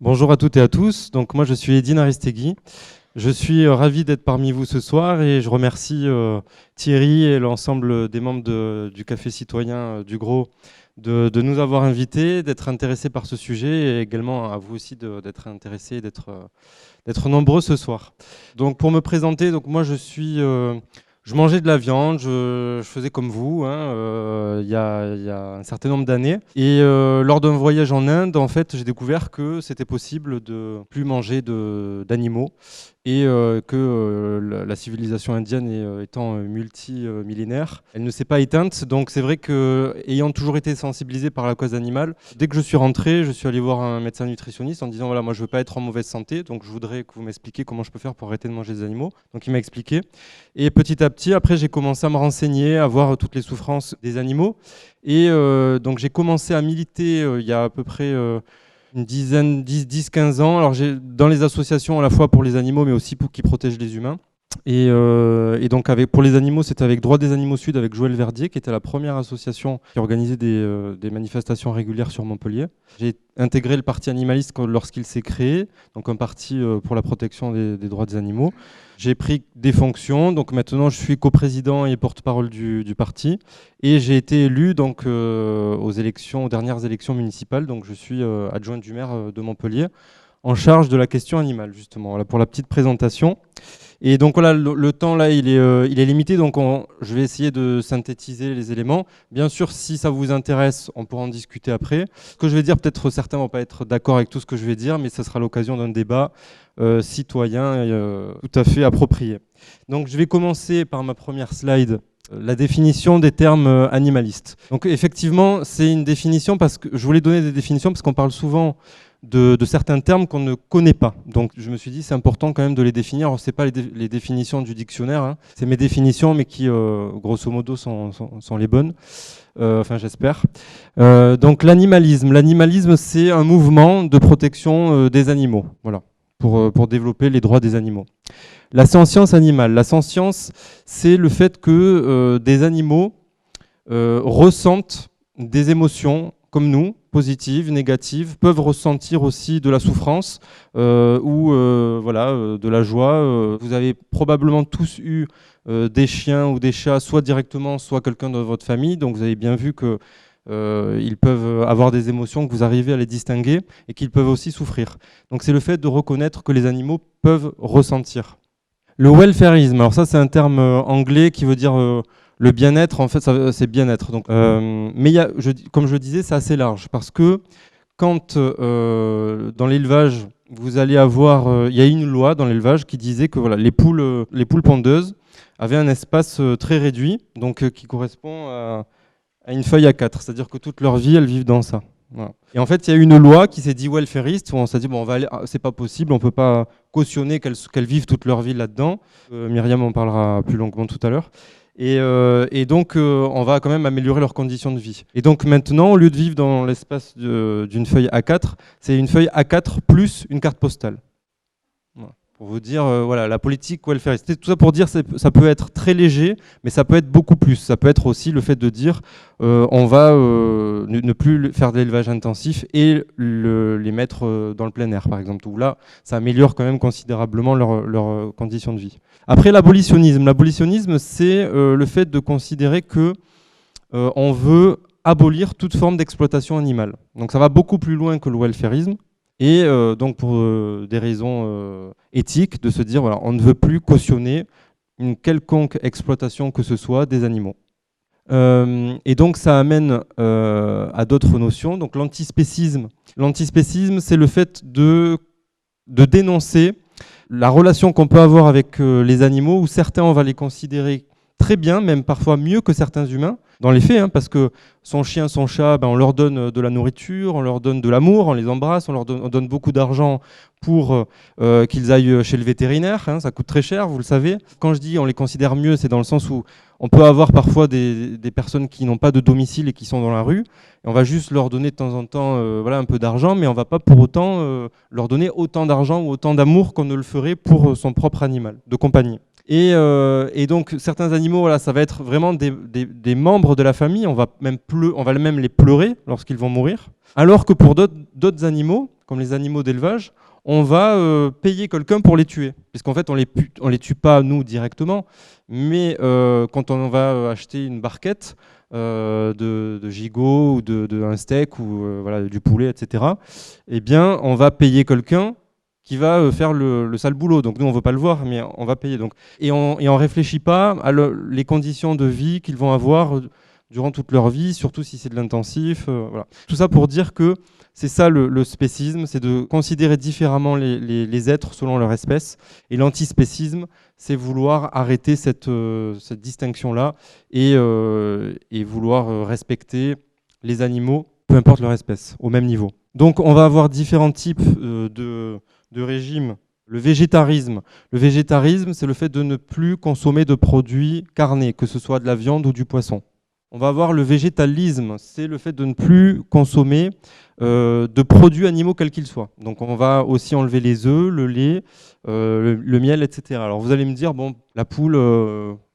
Bonjour à toutes et à tous. Donc moi je suis Edine Aristegui. Je suis ravi d'être parmi vous ce soir et je remercie Thierry et l'ensemble des membres du Café Citoyen du Gros de nous avoir invités, d'être intéressés par ce sujet et également à vous aussi d'être intéressés et d'être nombreux ce soir. Donc pour me présenter, donc moi je mangeais de la viande, je faisais comme vous, hein, il y a un certain nombre d'années. Et lors d'un voyage en Inde, en fait, j'ai découvert que c'était possible de plus manger d'animaux et que la civilisation indienne étant multimillénaire, elle ne s'est pas éteinte. Donc c'est vrai que, ayant toujours été sensibilisé par la cause animale, dès que je suis rentré, je suis allé voir un médecin nutritionniste en disant voilà, moi je veux pas être en mauvaise santé, donc je voudrais que vous m'expliquiez comment je peux faire pour arrêter de manger des animaux. Donc il m'a expliqué. Et petit à petit, après, j'ai commencé à me renseigner, à voir toutes les souffrances des animaux. Et donc j'ai commencé à militer il y a à peu près une dizaine, 10-15 ans. Alors dans les associations à la fois pour les animaux, mais aussi pour qui protègent les humains. Et donc pour les animaux, c'était avec Droits des animaux Sud, avec Joël Verdier, qui était la première association qui organisait des manifestations régulières sur Montpellier. J'ai intégré le parti animaliste lorsqu'il s'est créé, donc un parti pour la protection des droits des animaux. J'ai pris des fonctions, donc maintenant je suis coprésident et porte-parole du parti, et j'ai été élu donc aux dernières élections municipales, donc je suis adjoint du maire de Montpellier, en charge de la question animale, justement. Voilà pour la petite présentation. Et donc voilà, le temps là, il est limité, donc je vais essayer de synthétiser les éléments. Bien sûr, si ça vous intéresse, on pourra en discuter après. Ce que je vais dire, peut-être certains ne vont pas être d'accord avec tout ce que je vais dire, mais ce sera l'occasion d'un débat citoyen tout à fait approprié. Donc je vais commencer par ma première slide. La définition des termes animalistes. Donc effectivement, c'est une définition parce que je voulais donner des définitions parce qu'on parle souvent de certains termes qu'on ne connaît pas. Donc je me suis dit c'est important quand même de les définir. Alors c'est pas les définitions du dictionnaire, hein. C'est mes définitions mais qui grosso modo sont les bonnes. Enfin j'espère. Donc l'animalisme c'est un mouvement de protection des animaux. Voilà. Pour développer les droits des animaux. La sentience animale. La sentience, c'est le fait que des animaux ressentent des émotions comme nous, positives, négatives, peuvent ressentir aussi de la souffrance ou de la joie. Vous avez probablement tous eu des chiens ou des chats, soit directement, soit quelqu'un de votre famille. Donc vous avez bien vu que ils peuvent avoir des émotions, que vous arrivez à les distinguer et qu'ils peuvent aussi souffrir. Donc c'est le fait de reconnaître que les animaux peuvent ressentir. Le welfarisme, alors ça c'est un terme anglais qui veut dire le bien-être, en fait c'est bien-être. Donc, mais comme je disais, c'est assez large parce que quand dans l'élevage, vous allez avoir, il y a une loi dans l'élevage qui disait que voilà, les poules pondeuses avaient un espace très réduit, donc qui correspond à une feuille A4, c'est-à-dire que toute leur vie, elles vivent dans ça. Voilà. Et en fait, il y a une loi qui s'est dit welfariste, où on s'est dit, bon, c'est pas possible, on peut pas cautionner qu'elles vivent toute leur vie là-dedans. Myriam en parlera plus longuement tout à l'heure. Et donc, on va quand même améliorer leurs conditions de vie. Et donc maintenant, au lieu de vivre dans l'espace d'une feuille A4, c'est une feuille A4 plus une carte postale. Voilà. Pour vous dire, voilà, la politique welfariste. Tout ça pour dire, ça peut être très léger, mais ça peut être beaucoup plus. Ça peut être aussi le fait de dire, on va ne plus faire de l'élevage intensif et les mettre dans le plein air, par exemple. Où là, ça améliore quand même considérablement leurs conditions de vie. Après, l'abolitionnisme. L'abolitionnisme, c'est le fait de considérer que on veut abolir toute forme d'exploitation animale. Donc ça va beaucoup plus loin que le welfarisme. Et donc pour des raisons éthiques, de se dire voilà, on ne veut plus cautionner une quelconque exploitation que ce soit des animaux. Et donc ça amène à d'autres notions. Donc l'antispécisme. L'antispécisme, c'est le fait de dénoncer la relation qu'on peut avoir avec les animaux, où certains on va les considérer très bien, même parfois mieux que certains humains, dans les faits, hein, parce que son chien, son chat, on leur donne de la nourriture, on leur donne de l'amour, on les embrasse, on donne beaucoup d'argent pour qu'ils aillent chez le vétérinaire, hein, ça coûte très cher, vous le savez. Quand je dis on les considère mieux, c'est dans le sens où on peut avoir parfois des personnes qui n'ont pas de domicile et qui sont dans la rue, et on va juste leur donner de temps en temps voilà, un peu d'argent, mais on ne va pas pour autant leur donner autant d'argent ou autant d'amour qu'on ne le ferait pour son propre animal de compagnie. Et donc certains animaux, voilà, ça va être vraiment des membres de la famille, on va même les pleurer lorsqu'ils vont mourir. Alors que pour d'autres animaux, comme les animaux d'élevage, on va payer quelqu'un pour les tuer. Puisqu'en fait, on les tue pas nous directement, mais quand on va acheter une barquette de gigot ou un steak ou voilà, du poulet, etc., eh bien, on va payer quelqu'un qui va faire le sale boulot. Donc nous, on ne veut pas le voir, mais on va payer. Donc. Et on ne réfléchit pas à les conditions de vie qu'ils vont avoir durant toute leur vie, surtout si c'est de l'intensif. Voilà. Tout ça pour dire que c'est ça le spécisme, c'est de considérer différemment les êtres selon leur espèce. Et l'antispécisme, c'est vouloir arrêter cette distinction-là et vouloir respecter les animaux, peu importe leur espèce, au même niveau. Donc on va avoir différents types de régimes. Le végétarisme, c'est le fait de ne plus consommer de produits carnés, que ce soit de la viande ou du poisson. On va avoir le végétalisme, c'est le fait de ne plus consommer de produits animaux quels qu'ils soient. Donc on va aussi enlever les œufs, le lait, le miel, etc. Alors vous allez me dire, bon, la poule,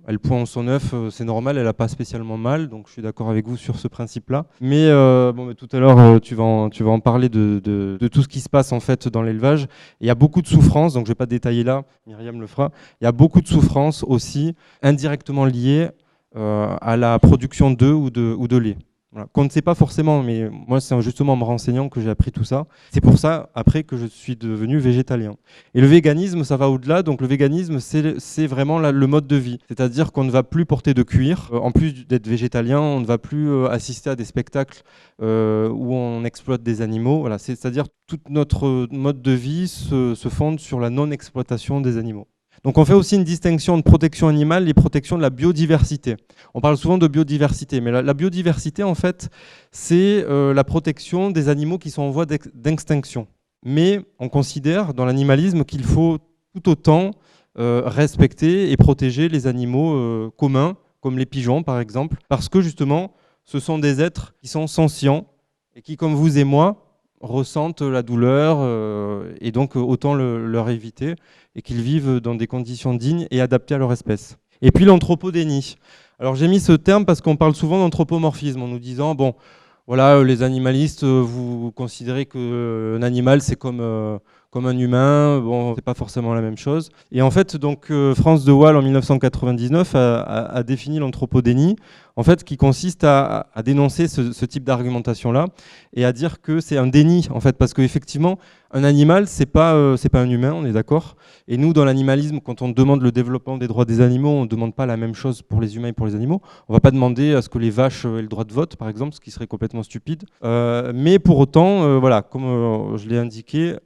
elle pond son œuf, c'est normal, elle n'a pas spécialement mal, donc je suis d'accord avec vous sur ce principe-là. Mais, mais tout à l'heure, tu vas en parler de tout ce qui se passe en fait dans l'élevage. Il y a beaucoup de souffrances, donc je ne vais pas détailler là, Myriam le fera. Il y a beaucoup de souffrances aussi indirectement liées à la production d'œufs ou de lait. Voilà. Qu'on ne sait pas forcément, mais moi c'est justement en me renseignant que j'ai appris tout ça. C'est pour ça, après, que je suis devenu végétalien. Et le véganisme, ça va au-delà. Donc le véganisme, c'est vraiment le mode de vie. C'est-à-dire qu'on ne va plus porter de cuir. En plus d'être végétalien, on ne va plus assister à des spectacles où on exploite des animaux. Voilà. C'est-à-dire tout notre mode de vie se fonde sur la non-exploitation des animaux. Donc on fait aussi une distinction de protection animale et protection de la biodiversité. On parle souvent de biodiversité, mais la biodiversité, en fait, c'est la protection des animaux qui sont en voie d'extinction. Mais on considère dans l'animalisme qu'il faut tout autant respecter et protéger les animaux communs, comme les pigeons par exemple, parce que justement, ce sont des êtres qui sont sentients et qui, comme vous et moi, ressentent la douleur et donc autant leur éviter et qu'ils vivent dans des conditions dignes et adaptées à leur espèce. Et puis l'anthropodénie. Alors j'ai mis ce terme parce qu'on parle souvent d'anthropomorphisme en nous disant, bon, voilà, les animalistes, vous considérez qu'un animal c'est comme un humain, bon, c'est pas forcément la même chose. Et en fait, donc France de Waal en 1999 a défini l'anthropodénie, en fait, qui consiste à dénoncer ce type d'argumentation-là et à dire que c'est un déni, en fait, parce qu'effectivement, un animal, c'est pas un humain, on est d'accord. Et nous, dans l'animalisme, quand on demande le développement des droits des animaux, on ne demande pas la même chose pour les humains et pour les animaux. On ne va pas demander à ce que les vaches aient le droit de vote, par exemple, ce qui serait complètement stupide. Mais pour autant, voilà, comme je l'ai indiqué,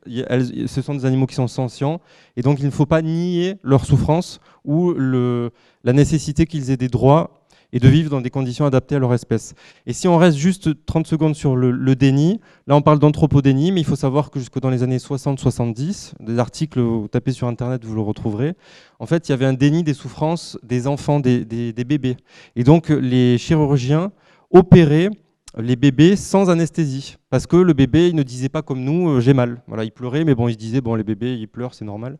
ce sont des animaux qui sont sentients, et donc il ne faut pas nier leur souffrance ou la nécessité qu'ils aient des droits et de vivre dans des conditions adaptées à leur espèce. Et si on reste juste 30 secondes sur le déni, là on parle d'anthropodénie, mais il faut savoir que jusque dans les années 60-70, des articles, vous tapez sur Internet, vous le retrouverez, en fait il y avait un déni des souffrances des enfants, des bébés. Et donc les chirurgiens opéraient les bébés sans anesthésie, parce que le bébé il ne disait pas comme nous j'ai mal. Voilà, il pleurait, mais bon, il se disait bon, les bébés ils pleurent, c'est normal.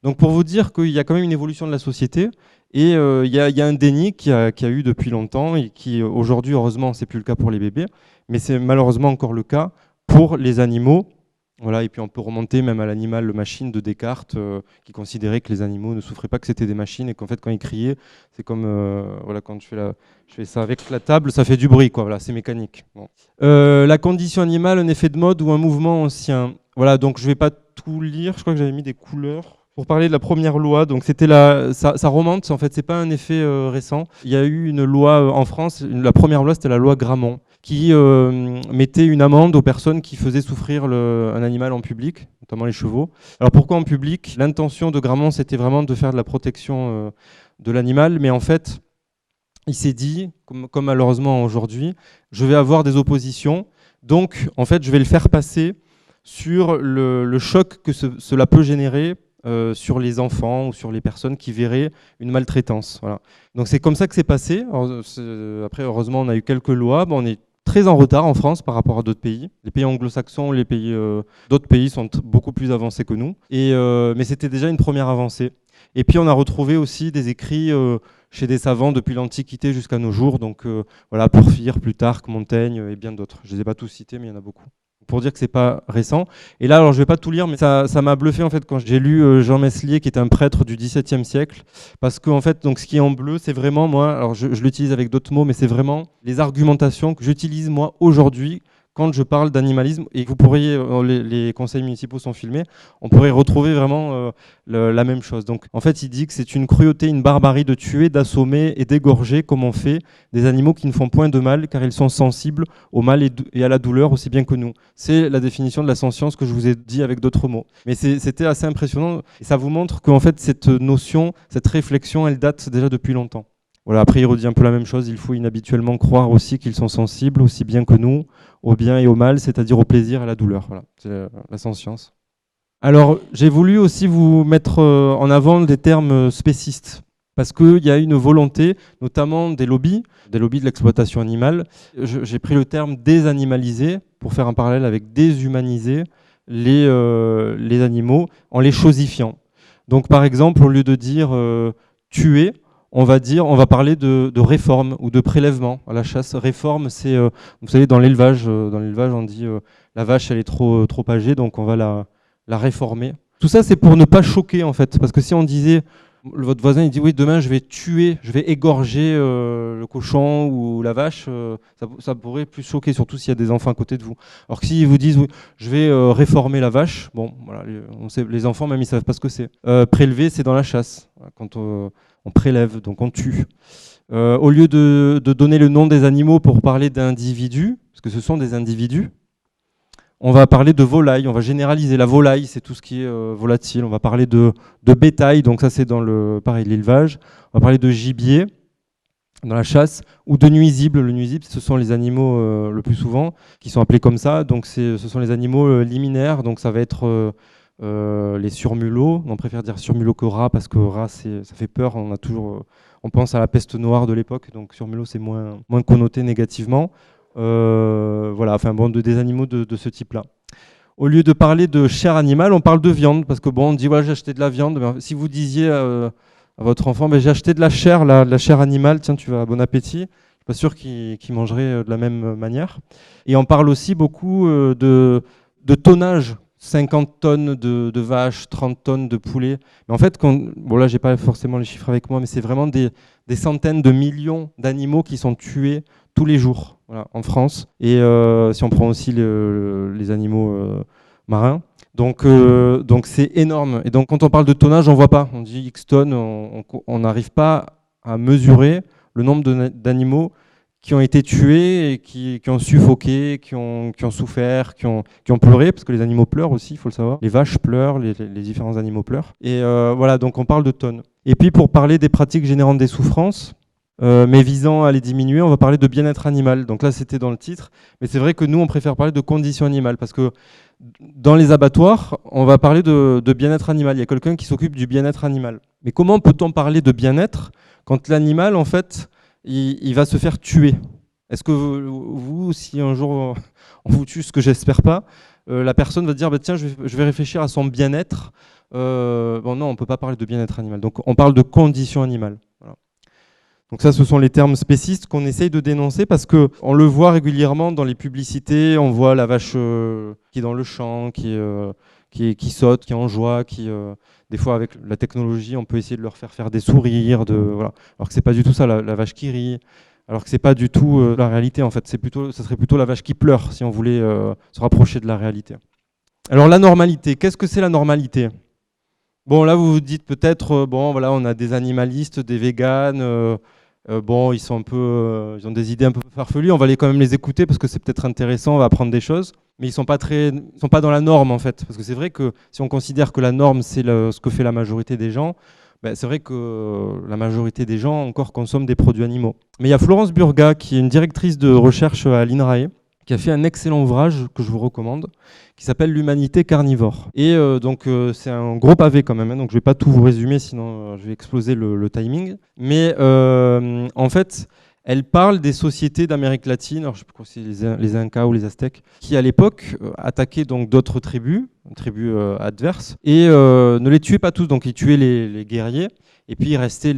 Donc pour vous dire qu'il y a quand même une évolution de la société, et il y a un déni qui a eu depuis longtemps, et qui aujourd'hui, heureusement, c'est plus le cas pour les bébés, mais c'est malheureusement encore le cas pour les animaux. Voilà, et puis on peut remonter même à l'animal, le machine de Descartes, qui considérait que les animaux ne souffraient pas, que c'était des machines, et qu'en fait quand ils criaient, c'est comme voilà, quand je fais ça avec la table, ça fait du bruit, quoi. Voilà, c'est mécanique. Bon. La condition animale, un effet de mode ou un mouvement ancien. Voilà, donc je ne vais pas tout lire, je crois que j'avais mis des couleurs. Pour parler de la première loi, donc c'était ça remonte, en fait, c'est pas un effet récent. Il y a eu une loi en France, la première loi, c'était la loi Grammont, qui mettait une amende aux personnes qui faisaient souffrir un animal en public, notamment les chevaux. Alors pourquoi en public? L'intention de Grammont, c'était vraiment de faire de la protection de l'animal, mais en fait, il s'est dit, comme malheureusement aujourd'hui, je vais avoir des oppositions, donc en fait, je vais le faire passer sur le choc que cela peut générer sur les enfants ou sur les personnes qui verraient une maltraitance. Voilà. Donc c'est comme ça que c'est passé. Alors, après, heureusement, on a eu quelques lois. Bon, on est très en retard en France par rapport à d'autres pays. Les pays anglo-saxons, d'autres pays sont beaucoup plus avancés que nous. Mais c'était déjà une première avancée. Et puis on a retrouvé aussi des écrits chez des savants depuis l'Antiquité jusqu'à nos jours. Donc voilà, Porphyre, Plutarque, Montaigne et bien d'autres. Je ne les ai pas tous cités, mais il y en a beaucoup. pour dire que c'est pas récent. Et là, alors je vais pas tout lire, mais ça m'a bluffé en fait quand j'ai lu Jean Meslier, qui est un prêtre du XVIIe siècle, parce que en fait, donc ce qui est en bleu, c'est vraiment moi. Alors je l'utilise avec d'autres mots, mais c'est vraiment les argumentations que j'utilise moi aujourd'hui quand je parle d'animalisme. Et vous pourriez, les conseils municipaux sont filmés, on pourrait retrouver vraiment la même chose. Donc en fait, il dit que c'est une cruauté, une barbarie de tuer, d'assommer et d'égorger, comme on fait, des animaux qui ne font point de mal, car ils sont sensibles au mal et à la douleur aussi bien que nous. C'est la définition de la sentience que je vous ai dit avec d'autres mots. Mais c'était assez impressionnant, et ça vous montre qu'en fait, cette notion, cette réflexion, elle date déjà depuis longtemps. Voilà, après, il redit un peu la même chose. Il faut inhabituellement croire aussi qu'ils sont sensibles, aussi bien que nous, au bien et au mal, c'est-à-dire au plaisir et à la douleur. Voilà, c'est la sentience. Alors, j'ai voulu aussi vous mettre en avant des termes spécistes, parce qu'il y a une volonté, notamment des lobbies de l'exploitation animale. J'ai pris le terme désanimaliser pour faire un parallèle avec déshumaniser les animaux en les chosifiant. Donc, par exemple, au lieu de dire tuer, on va parler de réforme ou de prélèvement à la chasse. Réforme, c'est, vous savez, dans l'élevage, on dit la vache, elle est trop âgée, donc on va la réformer. Tout ça, c'est pour ne pas choquer, en fait. Parce que si on disait, votre voisin, il dit, oui, demain, je vais tuer, je vais égorger le cochon ou la vache, ça pourrait plus choquer, surtout s'il y a des enfants à côté de vous. Alors que s'ils vous disent, oui, je vais réformer la vache, bon, voilà, on sait, les enfants, même, ils savent pas ce que c'est. Prélever, c'est dans la chasse. Quand on prélève, donc on tue. Au lieu de donner le nom des animaux pour parler d'individus, parce que ce sont des individus, on va parler de volaille, on va généraliser. La volaille, c'est tout ce qui est volatile. On va parler de bétail, donc ça c'est dans l'élevage. On va parler de gibier, dans la chasse, ou de nuisibles. Le nuisible, ce sont les animaux le plus souvent, qui sont appelés comme ça. Donc ce sont les animaux liminaires, donc ça va être les surmulots. On préfère dire surmulot que rat, parce que rat, ça fait peur. On pense à la peste noire de l'époque, donc surmulot, c'est moins connoté négativement. Voilà, enfin bon, des animaux de ce type-là. Au lieu de parler de chair animale, on parle de viande, parce que bon, on dit voilà, j'ai acheté de la viande. Mais si vous disiez à votre enfant, j'ai acheté de la chair, la chair animale, tiens, tu vas, bon appétit. Je suis pas sûr qu'il mangerait de la même manière. Et on parle aussi beaucoup de tonnage. 50 tonnes de vaches, 30 tonnes de poulets. Mais en fait, bon là, j'ai pas forcément les chiffres avec moi, mais c'est vraiment des centaines de millions d'animaux qui sont tués tous les jours, voilà, en France. Et si on prend aussi les animaux marins. Donc c'est énorme. Et donc quand on parle de tonnage, on voit pas. On dit X tonnes, on n'arrive pas à mesurer le nombre d'animaux qui ont été tués et qui ont suffoqué, qui ont souffert, qui ont pleuré, parce que les animaux pleurent aussi, il faut le savoir. Les vaches pleurent, les différents animaux pleurent. Et voilà, donc on parle de tonnes. Et puis pour parler des pratiques générant des souffrances, mais visant à les diminuer, on va parler de bien-être animal. Donc là, c'était dans le titre. Mais c'est vrai que nous, on préfère parler de conditions animales, parce que dans les abattoirs, on va parler de bien-être animal. Il y a quelqu'un qui s'occupe du bien-être animal. Mais comment peut-on parler de bien-être quand l'animal, en fait, il va se faire tuer? Est-ce que vous, si un jour on vous tue, ce que j'espère pas, la personne va dire tiens, je vais réfléchir à son bien-être. Bon, non, on ne peut pas parler de bien-être animal. Donc on parle de conditions animales. Voilà. Donc ça, ce sont les termes spécistes qu'on essaye de dénoncer, parce qu'on le voit régulièrement dans les publicités. On voit la vache qui est dans le champ, qui saute, qui est en joie, des fois avec la technologie, on peut essayer de leur faire des sourires, voilà. Alors que c'est pas du tout ça, la vache qui rit. Alors que c'est pas du tout la réalité, en fait. Ça serait plutôt la vache qui pleure, si on voulait se rapprocher de la réalité. Alors la normalité, qu'est-ce que c'est la normalité? Bon, là vous vous dites peut-être, bon voilà, on a des animalistes, des véganes, bon, ils ont des idées un peu farfelues, on va quand même les écouter parce que c'est peut-être intéressant, on va apprendre des choses, mais ils sont pas dans la norme, en fait. Parce que c'est vrai que si on considère que la norme, c'est ce que fait la majorité des gens, c'est vrai que la majorité des gens encore consomment des produits animaux. Mais il y a Florence Burga, qui est une directrice de recherche à l'INRAE, qui a fait un excellent ouvrage que je vous recommande, qui s'appelle L'humanité carnivore. Et donc c'est un gros pavé quand même, hein, donc je ne vais pas tout vous résumer, sinon je vais exploser le timing. Mais en fait, elle parle des sociétés d'Amérique latine, alors je sais pas si c'est les Incas ou les Aztèques, qui à l'époque attaquaient donc d'autres tribus adverses, et ne les tuaient pas tous, donc ils tuaient les guerriers. Et puis il restait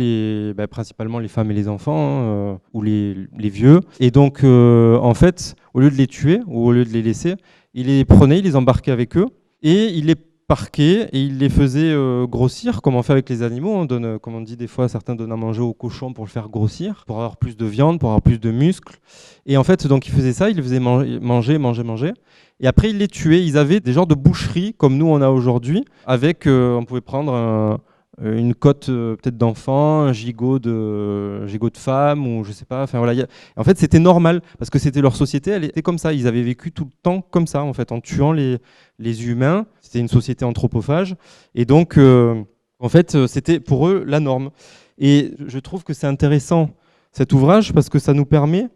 principalement les femmes et les enfants, ou les vieux. Et donc en fait, au lieu de les tuer ou au lieu de les laisser, il les prenait, il les embarquait avec eux, et il les parquait et il les faisait grossir, comme on fait avec les animaux. On donne, comme on dit des fois, certains donnent à manger au cochon pour le faire grossir, pour avoir plus de viande, pour avoir plus de muscles. Et en fait, donc il faisait ça, il les faisait manger. Et après, il les tuait. Ils avaient des genres de boucheries, comme nous on a aujourd'hui, avec, on pouvait prendre une côte peut-être d'enfant, un gigot de femme, ou je sais pas. Enfin voilà. En fait, c'était normal parce que c'était leur société, elle était comme ça. Ils avaient vécu tout le temps comme ça, en fait, en tuant les humains. C'était une société anthropophage, et donc en fait, c'était pour eux la norme. Et je trouve que c'est intéressant cet ouvrage parce que ça nous permet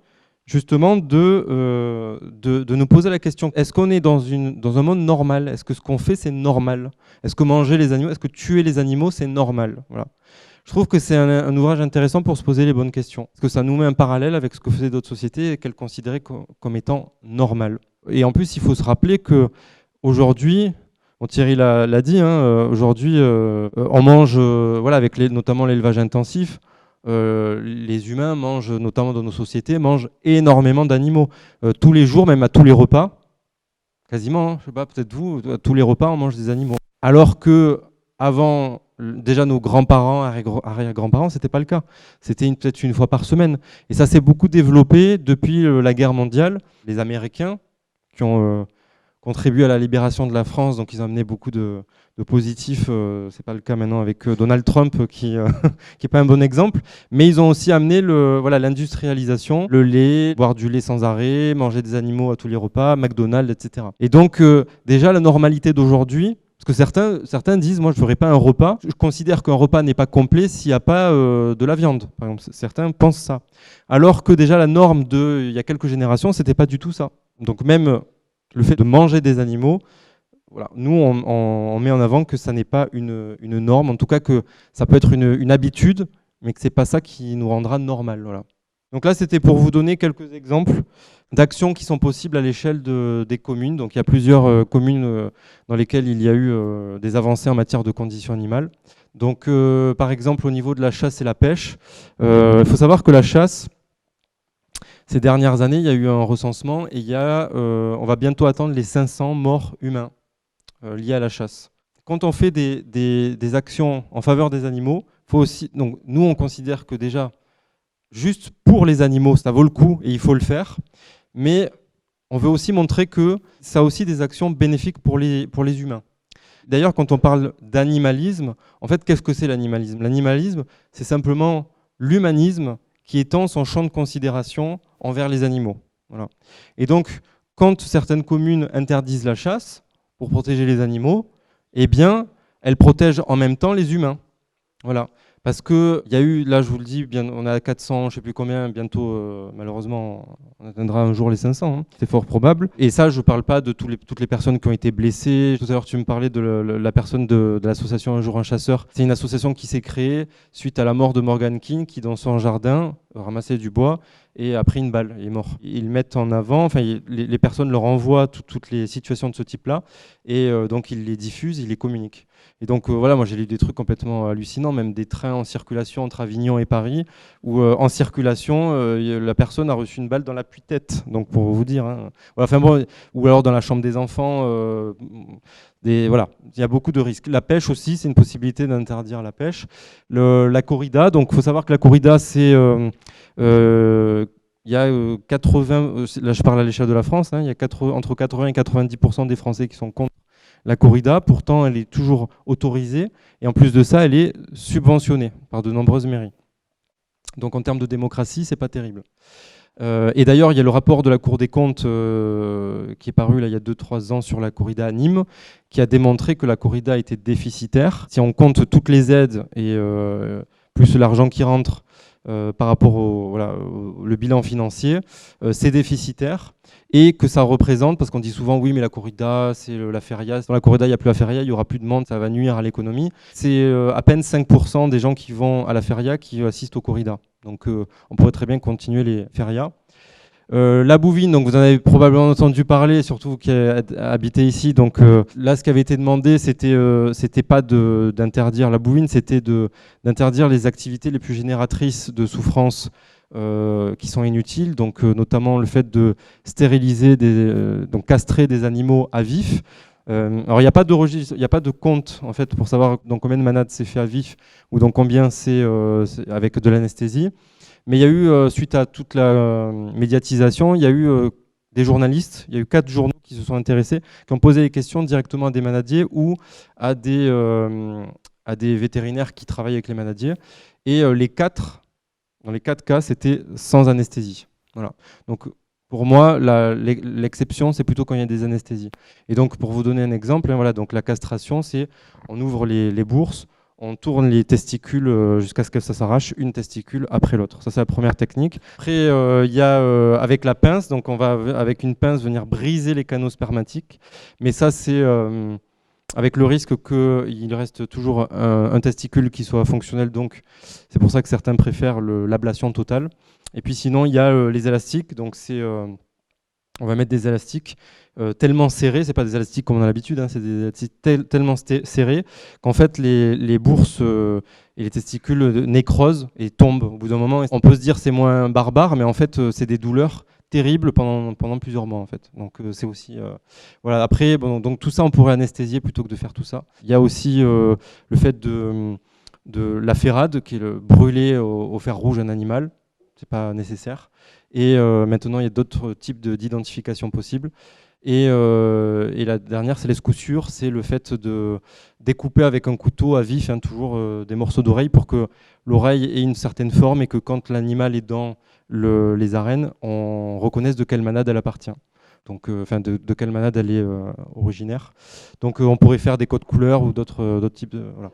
justement de nous poser la question, est-ce qu'on est dans un monde normal? Est-ce que ce qu'on fait, c'est normal? Est-ce que manger les animaux, est-ce que tuer les animaux, c'est normal? Voilà. Je trouve que c'est un ouvrage intéressant pour se poser les bonnes questions. Parce que ça nous met un parallèle avec ce que faisaient d'autres sociétés et qu'elles considéraient comme étant normal. Et en plus, il faut se rappeler qu'aujourd'hui, Thierry l'a dit, aujourd'hui, on mange, voilà, avec notamment l'élevage intensif, les humains mangent, notamment dans nos sociétés, mangent énormément d'animaux. Tous les jours, même à tous les repas, quasiment, je sais pas, peut-être vous, à tous les repas, on mange des animaux. Alors que avant, déjà nos grands-parents, arrière-grands-parents, c'était pas le cas. C'était peut-être une fois par semaine. Et ça s'est beaucoup développé depuis la guerre mondiale. Les Américains qui ont contribué à la libération de la France, donc ils ont amené beaucoup de positifs. C'est pas le cas maintenant avec Donald Trump qui est pas un bon exemple, mais ils ont aussi amené l'industrialisation, le lait, boire du lait sans arrêt, manger des animaux à tous les repas, McDonald's, etc. Et donc déjà la normalité d'aujourd'hui, parce que certains disent, moi je ne ferai pas un repas, je considère qu'un repas n'est pas complet s'il n'y a pas de la viande, par exemple. Certains pensent ça. Alors que déjà la norme il y a quelques générations, c'était pas du tout ça. Donc même le fait de manger des animaux, voilà, nous on met en avant que ça n'est pas une norme, en tout cas que ça peut être une habitude, mais que c'est pas ça qui nous rendra normal. Voilà. Donc là, c'était pour vous donner quelques exemples d'actions qui sont possibles à l'échelle des communes. Donc il y a plusieurs communes dans lesquelles il y a eu des avancées en matière de conditions animales. Donc par exemple au niveau de la chasse et la pêche, il faut savoir que la chasse, ces dernières années, il y a eu un recensement et on va bientôt atteindre les 500 morts humains liés à la chasse. Quand on fait des actions en faveur des animaux, faut aussi, donc, nous on considère que déjà, juste pour les animaux, ça vaut le coup et il faut le faire, mais on veut aussi montrer que ça a aussi des actions bénéfiques pour les humains. D'ailleurs, quand on parle d'animalisme, en fait, qu'est-ce que c'est l'animalisme? L'animalisme, c'est simplement l'humanisme qui étend son champ de considération envers les animaux. Voilà. Et donc, quand certaines communes interdisent la chasse pour protéger les animaux, eh bien, elles protègent en même temps les humains. Voilà. Parce qu'il y a eu, là je vous le dis, on a 400, je ne sais plus combien, bientôt, malheureusement, on atteindra un jour les 500, hein. C'est fort probable. Et ça, je ne parle pas de toutes les personnes qui ont été blessées. Tout à l'heure, tu me parlais de la personne de l'association Un jour un chasseur. C'est une association qui s'est créée suite à la mort de Morgan King, qui dans son jardin ramassait du bois et a pris une balle, il est mort. Ils mettent en avant, enfin les personnes leur envoient toutes les situations de ce type-là, et donc ils les diffusent, ils les communiquent. Et donc voilà, moi j'ai lu des trucs complètement hallucinants, même des trains en circulation entre Avignon et Paris, où en circulation, la personne a reçu une balle dans l'appui-tête, donc pour vous dire. Hein. Voilà, enfin bon, ou alors dans la chambre des enfants, voilà, il y a beaucoup de risques. La pêche aussi, c'est une possibilité d'interdire la pêche. La corrida, donc il faut savoir que la corrida, c'est... il y a 80, là je parle à l'échelle de la France, hein, il y a entre 80 et 90% des Français qui sont contre la corrida. Pourtant, elle est toujours autorisée et en plus de ça, elle est subventionnée par de nombreuses mairies. Donc en termes de démocratie, c'est pas terrible. Et d'ailleurs, il y a le rapport de la Cour des comptes qui est paru là, il y a 2-3 ans sur la corrida à Nîmes, qui a démontré que la corrida était déficitaire. Si on compte toutes les aides et plus l'argent qui rentre par rapport le bilan financier, c'est déficitaire. Et que ça représente, parce qu'on dit souvent oui mais la corrida c'est la feria, dans la corrida il n'y a plus la feria, il n'y aura plus de monde, ça va nuire à l'économie. C'est à peine 5% des gens qui vont à la feria qui assistent aux corridas. Donc on pourrait très bien continuer les ferias. La bouvine, donc vous en avez probablement entendu parler, surtout vous qui habitez ici. Donc là, ce qui avait été demandé, c'était pas d'interdire la bouvine, c'était d'interdire les activités les plus génératrices de souffrance qui sont inutiles, donc notamment le fait de stériliser, donc castrer des animaux à vif. Alors il n'y a pas de registre, il n'y a pas de compte en fait pour savoir dans combien de manades c'est fait à vif ou dans combien c'est avec de l'anesthésie. Mais il y a eu, suite à toute la médiatisation, il y a eu des journalistes, il y a eu 4 journaux qui se sont intéressés, qui ont posé des questions directement à des manadiers ou à des vétérinaires qui travaillent avec les manadiers. Et dans les 4 cas, c'était sans anesthésie. Voilà. Donc pour moi, l'exception, c'est plutôt quand il y a des anesthésies. Et donc pour vous donner un exemple, voilà, donc la castration, c'est on ouvre les bourses, on tourne les testicules jusqu'à ce que ça s'arrache, une testicule après l'autre. Ça, c'est la première technique. Après, il y a avec la pince, donc on va avec une pince venir briser les canaux spermatiques. Mais ça, c'est avec le risque qu'il reste toujours un testicule qui soit fonctionnel. Donc, c'est pour ça que certains préfèrent l'ablation totale. Et puis sinon, il y a les élastiques. Donc, on va mettre des élastiques tellement serrés, c'est pas des élastiques comme on a l'habitude, hein, c'est des élastiques tellement serrés qu'en fait les bourses et les testicules nécrosent et tombent au bout d'un moment. On peut se dire c'est moins barbare, mais en fait c'est des douleurs terribles pendant plusieurs mois en fait. Donc c'est aussi voilà. Après donc tout ça on pourrait anesthésier plutôt que de faire tout ça. Il y a aussi le fait de la ferrade qui est le brûler au fer rouge un animal, c'est pas nécessaire. Et maintenant, il y a d'autres types d'identification possibles. Et la dernière, c'est l'escoussure. C'est le fait de découper avec un couteau à vif, hein, toujours des morceaux d'oreille pour que l'oreille ait une certaine forme et que quand l'animal est dans les arènes, on reconnaisse de quelle manade elle appartient. Donc, de quelle manade elle est originaire. Donc, on pourrait faire des codes couleurs ou d'autres types de... Voilà.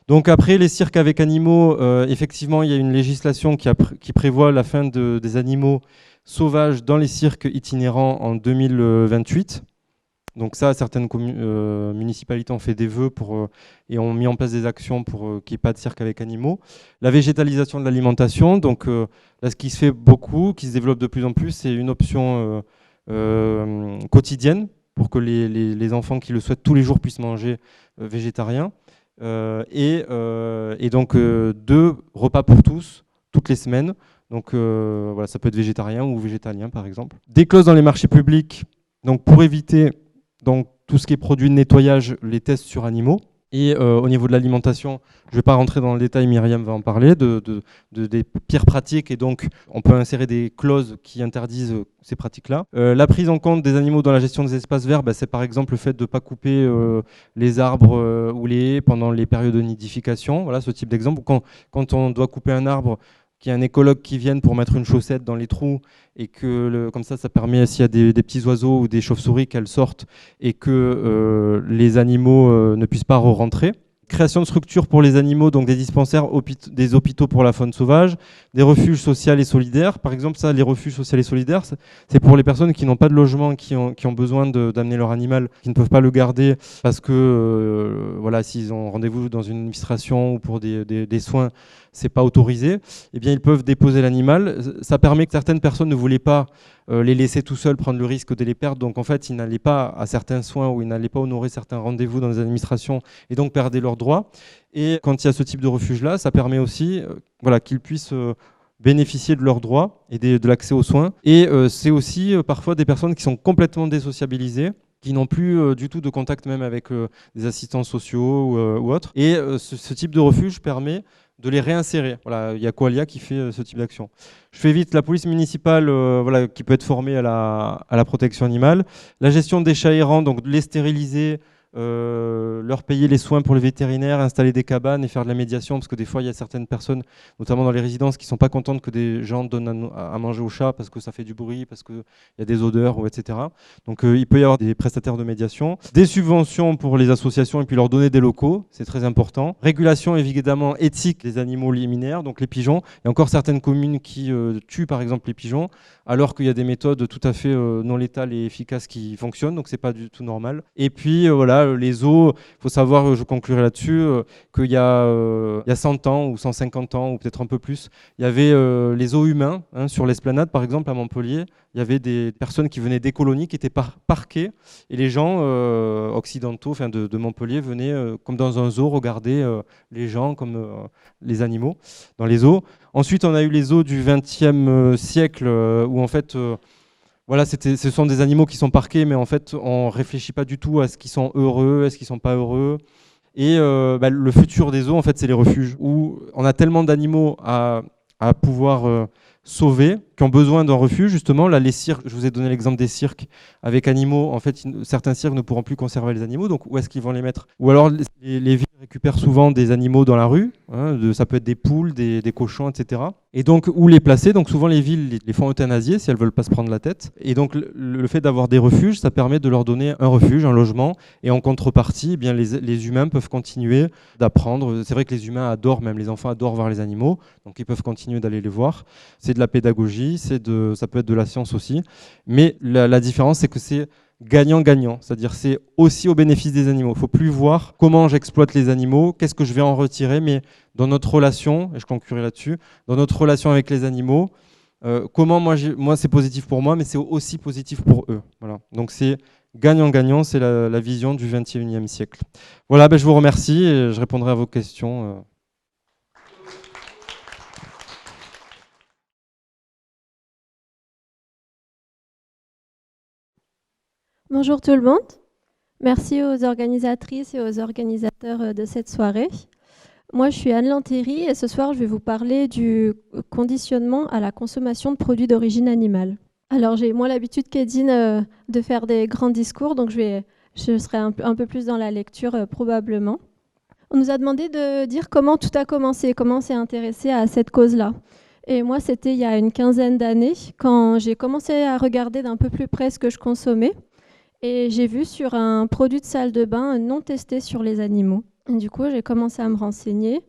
Donc après, les cirques avec animaux, effectivement, il y a une législation qui prévoit la fin des animaux sauvages dans les cirques itinérants en 2028. Donc ça, certaines municipalités ont fait des vœux et ont mis en place des actions pour qu'il n'y ait pas de cirque avec animaux. La végétalisation de l'alimentation, donc là, ce qui se fait beaucoup, qui se développe de plus en plus, c'est une option quotidienne pour que les enfants qui le souhaitent tous les jours puissent manger végétarien. Et donc 2 repas pour tous toutes les semaines. Donc voilà, ça peut être végétarien ou végétalien par exemple. Des clauses dans les marchés publics, donc pour éviter donc tout ce qui est produit de nettoyage, les tests sur animaux. Et au niveau de l'alimentation, je ne vais pas rentrer dans le détail, Myriam va en parler, des pires pratiques. Et donc, on peut insérer des clauses qui interdisent ces pratiques-là. La prise en compte des animaux dans la gestion des espaces verts, c'est par exemple le fait de ne pas couper les arbres ou les haies pendant les périodes de nidification. Voilà ce type d'exemple. Quand on doit couper un arbre, qu'il y ait un écologue qui vienne pour mettre une chaussette dans les trous et que comme ça permet, s'il y a des petits oiseaux ou des chauves-souris, qu'elles sortent et que les animaux ne puissent pas rentrer. Création de structures pour les animaux, donc des dispensaires, des hôpitaux pour la faune sauvage, des refuges sociaux et solidaires. Par exemple, ça, les refuges sociaux et solidaires, c'est pour les personnes qui n'ont pas de logement, qui ont besoin d'amener leur animal, qui ne peuvent pas le garder parce que voilà, s'ils ont rendez-vous dans une administration ou pour des soins, c'est pas autorisé. Eh bien, ils peuvent déposer l'animal. Ça permet que certaines personnes ne voulaient pas les laisser tout seuls prendre le risque de les perdre. Donc en fait, ils n'allaient pas à certains soins ou ils n'allaient pas honorer certains rendez-vous dans les administrations et donc perdaient leurs droits. Et quand il y a ce type de refuge-là, ça permet aussi voilà, qu'ils puissent bénéficier de leurs droits et de l'accès aux soins. Et c'est aussi parfois des personnes qui sont complètement désociabilisées, qui n'ont plus du tout de contact même avec des assistants sociaux ou autres. Et ce type de refuge permet de les réinsérer. Voilà, il y a Qualia qui fait ce type d'action. Je fais vite, la police municipale voilà, qui peut être formée à la protection animale. La gestion des chats errants, donc les stériliser, leur payer les soins pour les vétérinaires, installer des cabanes et faire de la médiation, parce que des fois il y a certaines personnes, notamment dans les résidences, qui ne sont pas contentes que des gens donnent à manger aux chats parce que ça fait du bruit, parce qu'il y a des odeurs, etc. Donc il peut y avoir des prestataires de médiation. Des subventions pour les associations et puis leur donner des locaux, c'est très important. Régulation évidemment éthique des animaux liminaires, donc les pigeons. Il y a encore certaines communes qui tuent par exemple les pigeons, alors qu'il y a des méthodes tout à fait non létales et efficaces qui fonctionnent, donc c'est pas du tout normal. Et puis voilà, voilà, les zoos, il faut savoir, je conclurai là-dessus, qu'il y a 100 ans ou 150 ans ou peut-être un peu plus, il y avait les zoos humains, hein, sur l'esplanade par exemple à Montpellier. Il y avait des personnes qui venaient des colonies, qui étaient parquées, et les gens occidentaux, enfin de Montpellier, venaient comme dans un zoo regarder les gens comme les animaux dans les zoos. Ensuite, on a eu les zoos du XXe siècle où en fait, voilà, ce sont des animaux qui sont parqués, mais en fait, on réfléchit pas du tout à ce qu'ils sont heureux, est-ce qu'ils sont pas heureux. Et le futur des zoos, en fait, c'est les refuges où on a tellement d'animaux à pouvoir sauver, qui ont besoin d'un refuge, justement. Là, les cirques, je vous ai donné l'exemple des cirques avec animaux. En fait, certains cirques ne pourront plus conserver les animaux, donc où est-ce qu'ils vont les mettre? Ou alors, les villes récupèrent souvent des animaux dans la rue, hein, ça peut être des poules, des cochons, etc. Et donc, où les placer? Donc, souvent, les villes les font euthanasier si elles ne veulent pas se prendre la tête. Et donc, le fait d'avoir des refuges, ça permet de leur donner un refuge, un logement. Et en contrepartie, eh bien, les humains peuvent continuer d'apprendre. C'est vrai que les humains adorent, même les enfants adorent voir les animaux, donc ils peuvent continuer d'aller les voir. C'est de la pédagogie, ça peut être de la science aussi. Mais la différence, c'est que c'est gagnant-gagnant, c'est-à-dire c'est aussi au bénéfice des animaux. Il ne faut plus voir comment j'exploite les animaux, qu'est-ce que je vais en retirer, mais dans notre relation, et je conclurai là-dessus, dans notre relation avec les animaux, comment moi c'est positif pour moi, mais c'est aussi positif pour eux. Voilà. Donc c'est gagnant-gagnant, c'est la vision du XXIe siècle. Voilà, je vous remercie et je répondrai à vos questions. Bonjour tout le monde. Merci aux organisatrices et aux organisateurs de cette soirée. Moi, je suis Anne Lantéry et ce soir, je vais vous parler du conditionnement à la consommation de produits d'origine animale. Alors, j'ai moins l'habitude qu'Edine de faire des grands discours, donc je serai un peu plus dans la lecture probablement. On nous a demandé de dire comment tout a commencé, comment on s'est intéressé à cette cause-là. Et moi, c'était il y a une quinzaine d'années, quand j'ai commencé à regarder d'un peu plus près ce que je consommais. Et j'ai vu sur un produit de salle de bain non testé sur les animaux. Et du coup, j'ai commencé à me renseigner.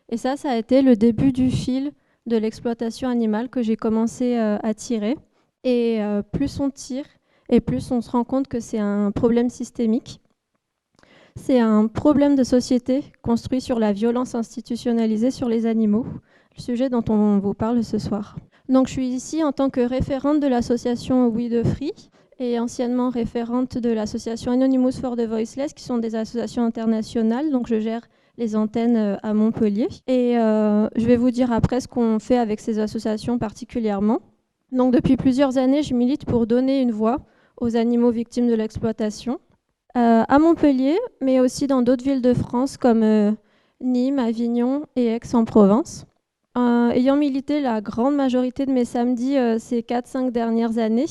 Et ça a été le début du fil de l'exploitation animale que j'ai commencé à tirer. Et plus on tire, et plus on se rend compte que c'est un problème systémique. C'est un problème de société construit sur la violence institutionnalisée sur les animaux, le sujet dont on vous parle ce soir. Donc, je suis ici en tant que référente de l'association We the Free, et anciennement référente de l'association Anonymous for the Voiceless, qui sont des associations internationales. Donc je gère les antennes à Montpellier. Et je vais vous dire après ce qu'on fait avec ces associations particulièrement. Donc depuis plusieurs années, je milite pour donner une voix aux animaux victimes de l'exploitation. À Montpellier, mais aussi dans d'autres villes de France comme Nîmes, Avignon et Aix-en-Provence. Ayant milité la grande majorité de mes samedis ces 4-5 dernières années,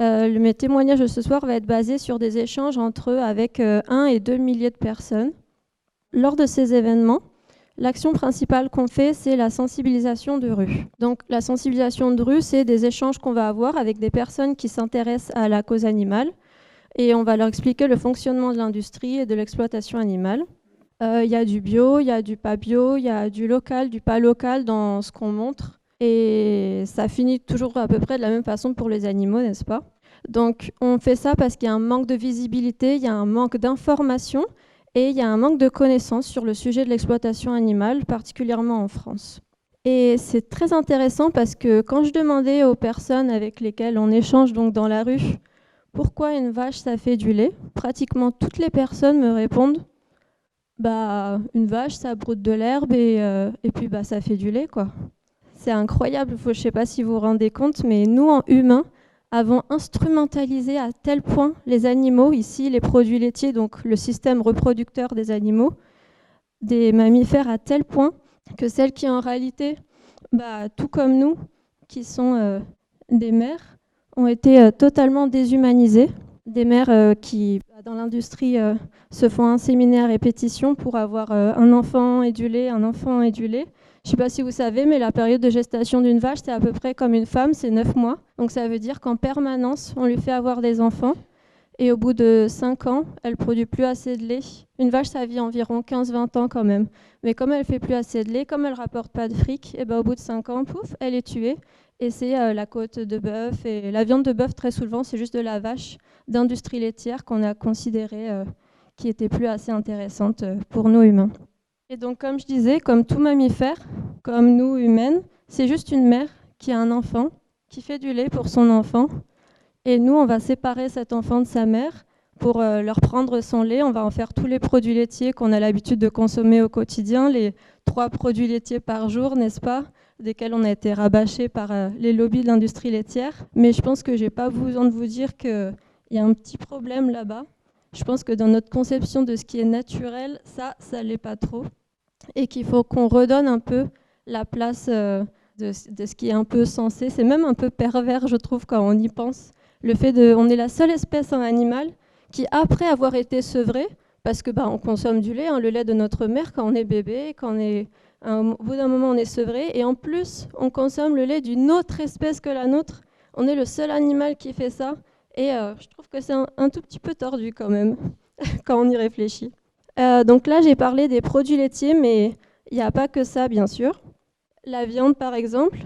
mes témoignages de ce soir va être basé sur des échanges entre eux avec 1 et 2 milliers de personnes. Lors de ces événements, l'action principale qu'on fait, c'est la sensibilisation de rue. Donc la sensibilisation de rue, c'est des échanges qu'on va avoir avec des personnes qui s'intéressent à la cause animale et on va leur expliquer le fonctionnement de l'industrie et de l'exploitation animale. Il y a du bio, il y a du pas bio, il y a du local, du pas local dans ce qu'on montre. Et ça finit toujours à peu près de la même façon pour les animaux, n'est-ce pas? Donc on fait ça parce qu'il y a un manque de visibilité, il y a un manque d'information et il y a un manque de connaissances sur le sujet de l'exploitation animale, particulièrement en France. Et c'est très intéressant parce que quand je demandais aux personnes avec lesquelles on échange donc dans la rue pourquoi une vache ça fait du lait, pratiquement toutes les personnes me répondent une vache ça broute de l'herbe et puis ça fait du lait quoi. C'est incroyable, je ne sais pas si vous vous rendez compte, mais nous, en humains, avons instrumentalisé à tel point les animaux, ici les produits laitiers, donc le système reproducteur des animaux, des mammifères à tel point que celles qui en réalité, tout comme nous, qui sont des mères, ont été totalement déshumanisées. Des mères qui, dans l'industrie, se font inséminer à répétition pour avoir un enfant et du lait, un enfant et du lait. Je ne sais pas si vous savez, mais la période de gestation d'une vache, c'est à peu près comme une femme, c'est 9 mois. Donc ça veut dire qu'en permanence, on lui fait avoir des enfants. Et au bout de 5 ans, elle ne produit plus assez de lait. Une vache, ça vit environ 15-20 ans quand même. Mais comme elle ne fait plus assez de lait, comme elle ne rapporte pas de fric, et au bout de 5 ans, pouf, elle est tuée. Et c'est la côte de bœuf. Et la viande de bœuf, très souvent, c'est juste de la vache d'industrie laitière qu'on a considérée qui n'était plus assez intéressante pour nous humains. Et donc, comme je disais, comme tout mammifère, comme nous humaines, c'est juste une mère qui a un enfant, qui fait du lait pour son enfant. Et nous, on va séparer cet enfant de sa mère pour leur prendre son lait. On va en faire tous les produits laitiers qu'on a l'habitude de consommer au quotidien, les 3 produits laitiers par jour, n'est-ce pas, desquels on a été rabâchés par les lobbies de l'industrie laitière. Mais je pense que je n'ai pas besoin de vous dire qu'il y a un petit problème là-bas. Je pense que dans notre conception de ce qui est naturel, ça ne l'est pas trop. Et qu'il faut qu'on redonne un peu la place de ce qui est un peu sensé. C'est même un peu pervers, je trouve, quand on y pense. Le fait on est la seule espèce en animal qui, après avoir été sevré, parce que on consomme du lait, le lait de notre mère quand on est bébé, au bout d'un moment on est sevré, et en plus on consomme le lait d'une autre espèce que la nôtre. On est le seul animal qui fait ça, et je trouve que c'est un tout petit peu tordu quand même, quand on y réfléchit. Donc là, j'ai parlé des produits laitiers, mais il n'y a pas que ça, bien sûr. La viande, par exemple.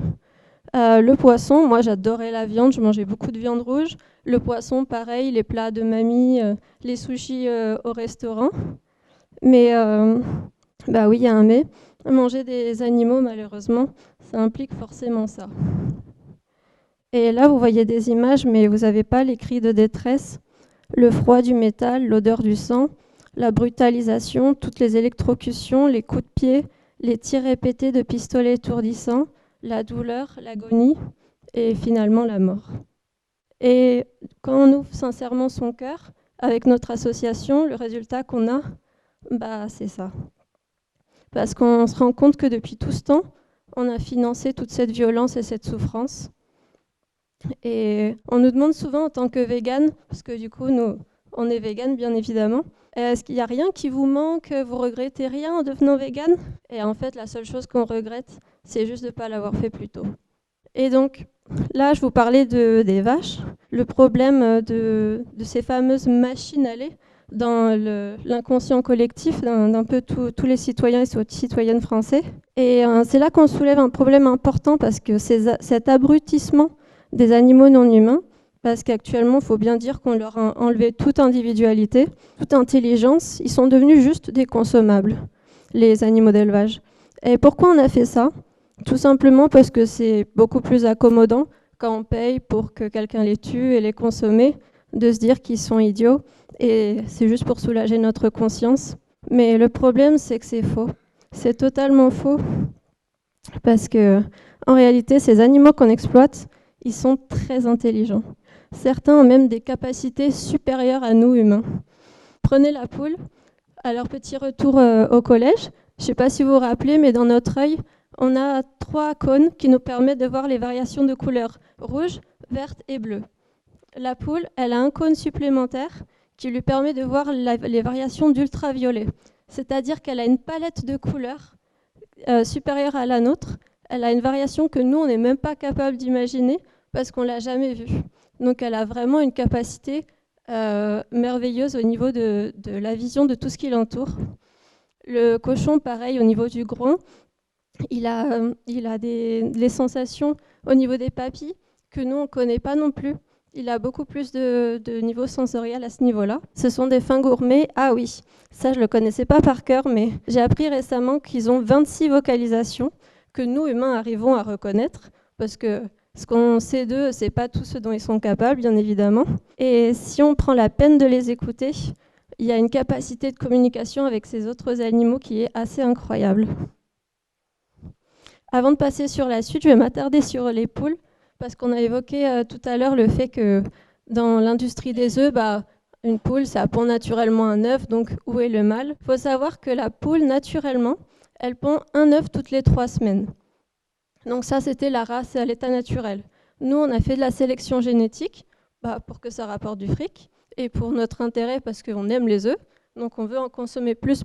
Le poisson, moi j'adorais la viande, je mangeais beaucoup de viande rouge. Le poisson, pareil, les plats de mamie, les sushis au restaurant. Mais, oui, il y a un mais. Manger des animaux, malheureusement, ça implique forcément ça. Et là, vous voyez des images, mais vous n'avez pas les cris de détresse, le froid du métal, l'odeur du sang, la brutalisation, toutes les électrocutions, les coups de pied, les tirs répétés de pistolets étourdissants, la douleur, l'agonie et finalement la mort. Et quand on ouvre sincèrement son cœur avec notre association, le résultat qu'on a, c'est ça. Parce qu'on se rend compte que depuis tout ce temps, on a financé toute cette violence et cette souffrance. Et on nous demande souvent en tant que véganes, parce que du coup, nous, on est véganes bien évidemment, est-ce qu'il n'y a rien qui vous manque, vous regrettez rien en devenant végane? Et en fait, la seule chose qu'on regrette, c'est juste de ne pas l'avoir fait plus tôt. Et donc, là, je vous parlais des vaches. Le problème de ces fameuses machines à lait dans l'inconscient collectif d'un peu tous les citoyens et citoyennes français. Et c'est là qu'on soulève un problème important parce que cet abrutissement des animaux non humains, parce qu'actuellement, il faut bien dire qu'on leur a enlevé toute individualité, toute intelligence. Ils sont devenus juste des consommables, les animaux d'élevage. Et pourquoi on a fait ça? Tout simplement parce que c'est beaucoup plus accommodant quand on paye pour que quelqu'un les tue et les consommer, de se dire qu'ils sont idiots. Et c'est juste pour soulager notre conscience. Mais le problème, c'est que c'est faux. C'est totalement faux. Parce que, en réalité, ces animaux qu'on exploite, ils sont très intelligents. Certains ont même des capacités supérieures à nous humains. Prenez la poule, à leur petit retour au collège. Je ne sais pas si vous vous rappelez, mais dans notre œil, on a 3 cônes qui nous permettent de voir les variations de couleurs rouge, verte et bleue. La poule, elle a un cône supplémentaire qui lui permet de voir les variations d'ultraviolet. C'est-à-dire qu'elle a une palette de couleurs supérieure à la nôtre. Elle a une variation que nous, on n'est même pas capable d'imaginer parce qu'on ne l'a jamais vue. Donc elle a vraiment une capacité merveilleuse au niveau de la vision de tout ce qui l'entoure. Le cochon, pareil, au niveau du gron, il a des sensations au niveau des papilles que nous, on ne connaît pas non plus. Il a beaucoup plus de niveau sensoriel à ce niveau-là. Ce sont des fins gourmets. Ah oui, ça, je ne le connaissais pas par cœur, mais j'ai appris récemment qu'ils ont 26 vocalisations que nous, humains, arrivons à reconnaître, parce que ce qu'on sait d'eux, ce n'est pas tout ce dont ils sont capables, bien évidemment. Et si on prend la peine de les écouter, il y a une capacité de communication avec ces autres animaux qui est assez incroyable. Avant de passer sur la suite, je vais m'attarder sur les poules, parce qu'on a évoqué tout à l'heure le fait que dans l'industrie des œufs, une poule, ça pond naturellement un œuf, donc où est le mâle? Il faut savoir que la poule, naturellement, elle pond un œuf toutes les 3 semaines. Donc ça, c'était la race à l'état naturel. Nous, on a fait de la sélection génétique pour que ça rapporte du fric, et pour notre intérêt, parce qu'on aime les œufs, donc on veut en consommer plus.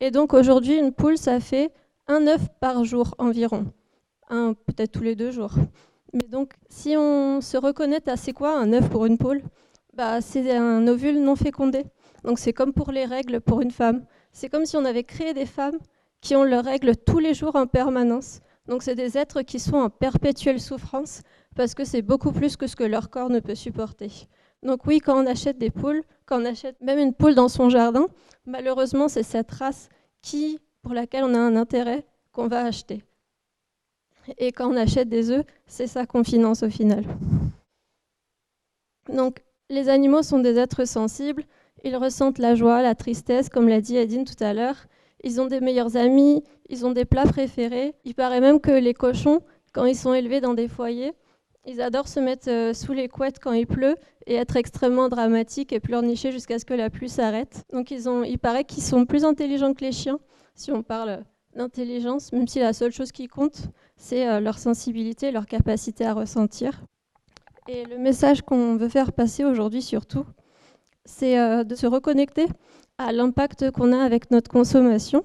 Et donc aujourd'hui, une poule, ça fait un œuf par jour environ, peut-être tous les 2 jours. Mais donc, si on se reconnaît à c'est quoi un œuf pour une poule, c'est un ovule non fécondé. Donc c'est comme pour les règles pour une femme. C'est comme si on avait créé des femmes qui ont leurs règles tous les jours en permanence. Donc c'est des êtres qui sont en perpétuelle souffrance parce que c'est beaucoup plus que ce que leur corps ne peut supporter. Donc oui, quand on achète des poules, quand on achète même une poule dans son jardin, malheureusement, c'est cette race pour laquelle on a un intérêt qu'on va acheter. Et quand on achète des œufs, c'est ça qu'on finance au final. Donc les animaux sont des êtres sensibles, ils ressentent la joie, la tristesse, comme l'a dit Edine tout à l'heure. Ils ont des meilleurs amis, ils ont des plats préférés. Il paraît même que les cochons, quand ils sont élevés dans des foyers, ils adorent se mettre sous les couettes quand il pleut et être extrêmement dramatiques et pleurnicher jusqu'à ce que la pluie s'arrête. Donc il paraît qu'ils sont plus intelligents que les chiens, si on parle d'intelligence, même si la seule chose qui compte, c'est leur sensibilité, leur capacité à ressentir. Et le message qu'on veut faire passer aujourd'hui surtout, c'est de se reconnecter à l'impact qu'on a avec notre consommation,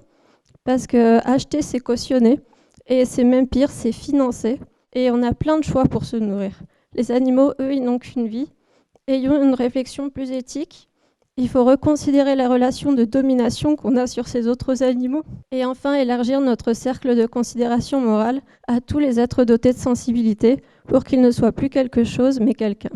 parce que acheter, c'est cautionner, et c'est même pire, c'est financer, et on a plein de choix pour se nourrir. Les animaux, eux, ils n'ont qu'une vie. Ayons une réflexion plus éthique. Il faut reconsidérer la relation de domination qu'on a sur ces autres animaux, et enfin élargir notre cercle de considération morale à tous les êtres dotés de sensibilité, pour qu'ils ne soient plus quelque chose, mais quelqu'un.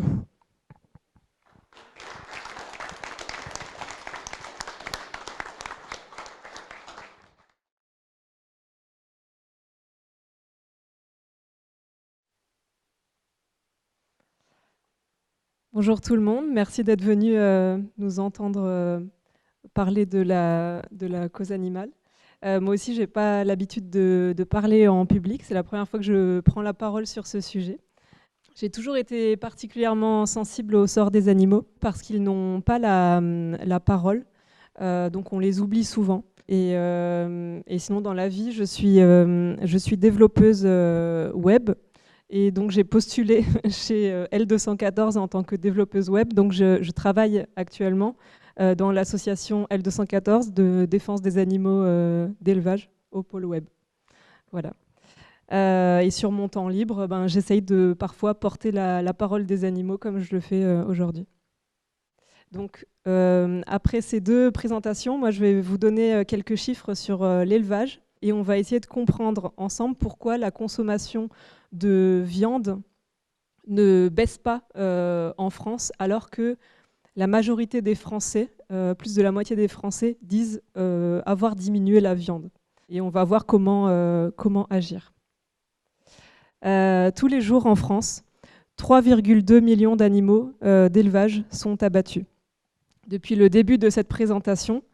Bonjour tout le monde, merci d'être venu nous entendre parler de la cause animale. Moi aussi, je n'ai pas l'habitude de parler en public, c'est la première fois que je prends la parole sur ce sujet. J'ai toujours été particulièrement sensible au sort des animaux parce qu'ils n'ont pas la parole, donc on les oublie souvent. Et sinon, dans la vie, je suis développeuse web. Et donc j'ai postulé chez L214 en tant que développeuse web. Donc je travaille actuellement dans l'association L214 de défense des animaux d'élevage au pôle web. Voilà. Et sur mon temps libre, j'essaye de parfois porter la parole des animaux comme je le fais aujourd'hui. Donc après ces deux présentations, moi je vais vous donner quelques chiffres sur l'élevage. Et on va essayer de comprendre ensemble pourquoi la consommation de viande ne baisse pas en France, alors que la majorité des Français, plus de la moitié des Français, disent avoir diminué la viande. Et on va voir comment agir. Tous les jours en France, 3,2 millions d'animaux d'élevage sont abattus. Depuis le début de cette présentation,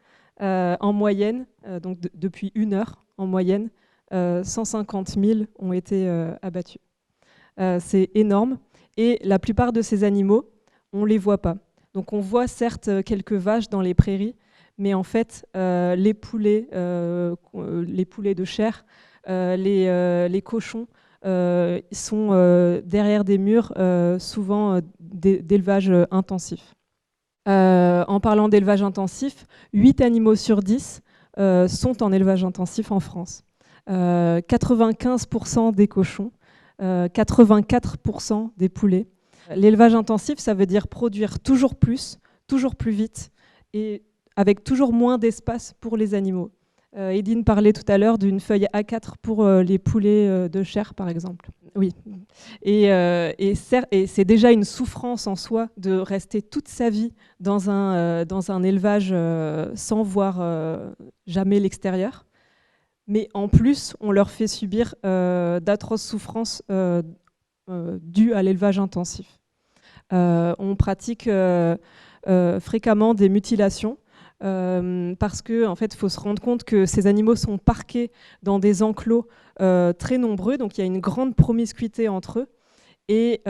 en moyenne, donc depuis 1 heure, en moyenne, 150 000 ont été abattus. C'est énorme. Et la plupart de ces animaux, on ne les voit pas. Donc on voit certes quelques vaches dans les prairies, mais en fait, les poulets de chair, les cochons sont derrière des murs, souvent d'élevage intensif. En parlant d'élevage intensif, 8 animaux sur 10 sont en élevage intensif en France. 95% des cochons, 84% des poulets. L'élevage intensif, ça veut dire produire toujours plus vite et avec toujours moins d'espace pour les animaux. Edine parlait tout à l'heure d'une feuille A4 pour les poulets de chair, par exemple. Oui. Et c'est déjà une souffrance en soi de rester toute sa vie dans un élevage sans voir jamais l'extérieur. Mais en plus, on leur fait subir d'atroces souffrances dues à l'élevage intensif. On pratique fréquemment des mutilations. Parce qu'en fait, il faut se rendre compte que ces animaux sont parqués dans des enclos très nombreux, donc il y a une grande promiscuité entre eux, et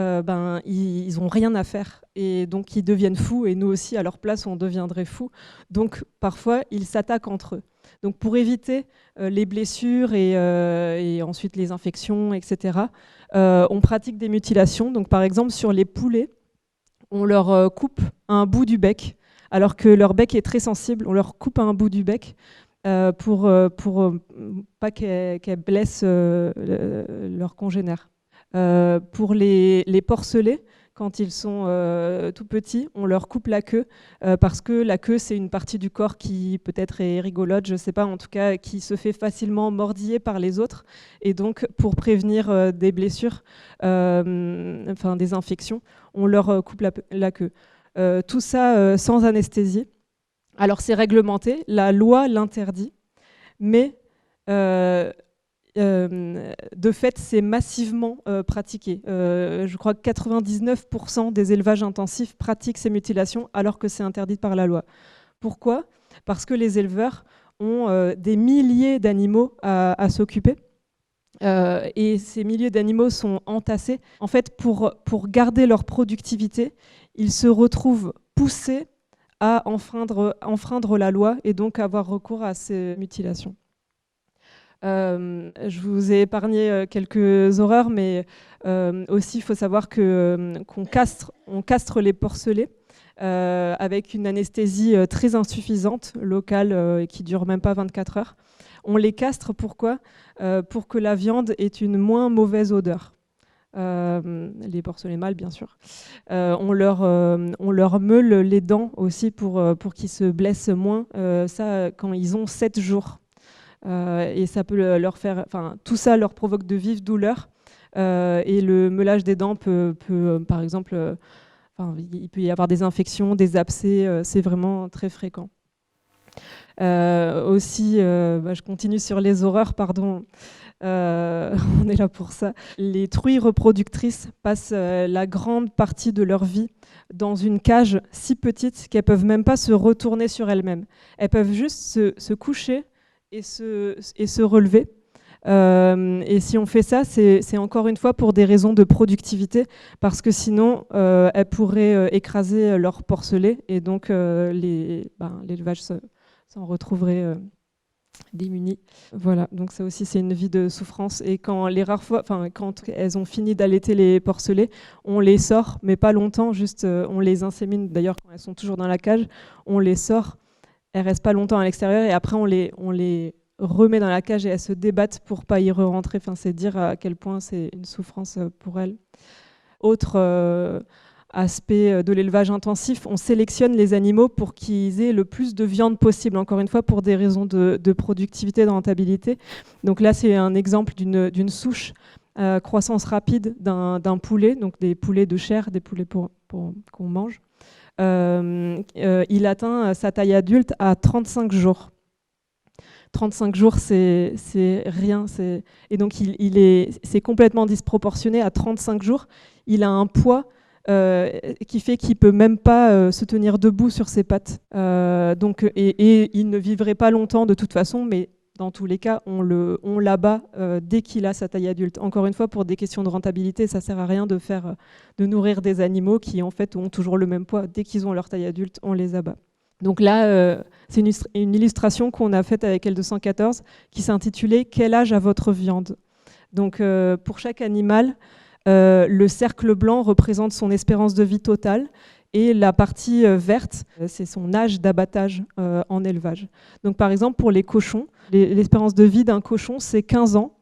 ils n'ont rien à faire, et donc ils deviennent fous, et nous aussi, à leur place, on deviendrait fous. Donc parfois, ils s'attaquent entre eux. Donc pour éviter les blessures et ensuite les infections, etc., on pratique des mutilations. Donc par exemple, sur les poulets, on leur coupe un bout du bec, alors que leur bec est très sensible, on leur coupe un bout du bec pour pas qu'elles blessent leurs congénères. Pour les porcelets, quand ils sont tout petits, on leur coupe la queue parce que la queue, c'est une partie du corps qui peut-être est rigolote, je ne sais pas, en tout cas qui se fait facilement mordiller par les autres. Et donc, pour prévenir des blessures, des infections, on leur coupe la queue. tout ça sans anesthésie. Alors c'est réglementé, la loi l'interdit, mais de fait c'est massivement pratiqué. Je crois que 99% des élevages intensifs pratiquent ces mutilations alors que c'est interdit par la loi. Pourquoi ? Parce que les éleveurs ont des milliers d'animaux à s'occuper. Et ces milliers d'animaux sont entassés. En fait, pour garder leur productivité, ils se retrouvent poussés à enfreindre la loi et donc avoir recours à ces mutilations. Je vous ai épargné quelques horreurs, mais aussi il faut savoir qu'on castre les porcelets avec une anesthésie très insuffisante, locale, qui dure même pas 24 heures. On les castre, pourquoi ? Pour que la viande ait une moins mauvaise odeur. Les porcelets mâles, bien sûr. On leur meule les dents aussi pour qu'ils se blessent moins, ça quand ils ont 7 jours. Et ça peut leur faire, tout ça leur provoque de vives douleurs. Et le meulage des dents peut par exemple, il peut y avoir des infections, des abcès, c'est vraiment très fréquent. Aussi, je continue sur les horreurs, pardon. On est là pour ça. Les truies reproductrices passent la grande partie de leur vie dans une cage si petite qu'elles peuvent même pas se retourner sur elles-mêmes. Elles peuvent juste se coucher et se relever. Et si on fait ça, c'est encore une fois pour des raisons de productivité, parce que sinon, elles pourraient écraser leur porcelet et donc l'élevage s'en retrouverait démunies. Voilà, donc ça aussi c'est une vie de souffrance. Et quand quand elles ont fini d'allaiter les porcelets, on les sort, mais pas longtemps, juste on les insémine. D'ailleurs, quand elles sont toujours dans la cage, on les sort. Elles restent pas longtemps à l'extérieur et après on les remet dans la cage et elles se débattent pour pas y re-rentrer. C'est dire à quel point c'est une souffrance pour elles. Autre aspect de l'élevage intensif, on sélectionne les animaux pour qu'ils aient le plus de viande possible, encore une fois pour des raisons de productivité, de rentabilité. Donc là, c'est un exemple d'une souche croissance rapide d'un poulet, donc des poulets de chair, des poulets qu'on mange. Il atteint sa taille adulte à 35 jours. 35 jours, c'est rien. Et donc, c'est complètement disproportionné. À 35 jours, il a un poids qui fait qu'il ne peut même pas se tenir debout sur ses pattes. Et il ne vivrait pas longtemps de toute façon, mais dans tous les cas, on l'abat dès qu'il a sa taille adulte. Encore une fois, pour des questions de rentabilité, ça ne sert à rien de nourrir des animaux qui en fait ont toujours le même poids. Dès qu'ils ont leur taille adulte, on les abat. Donc là, c'est une illustration qu'on a faite avec L214 qui s'intitulait « Quel âge a votre viande ?» Donc pour chaque animal, le cercle blanc représente son espérance de vie totale et la partie verte, c'est son âge d'abattage en élevage. Donc par exemple, pour les cochons, l'espérance de vie d'un cochon, c'est 15 ans.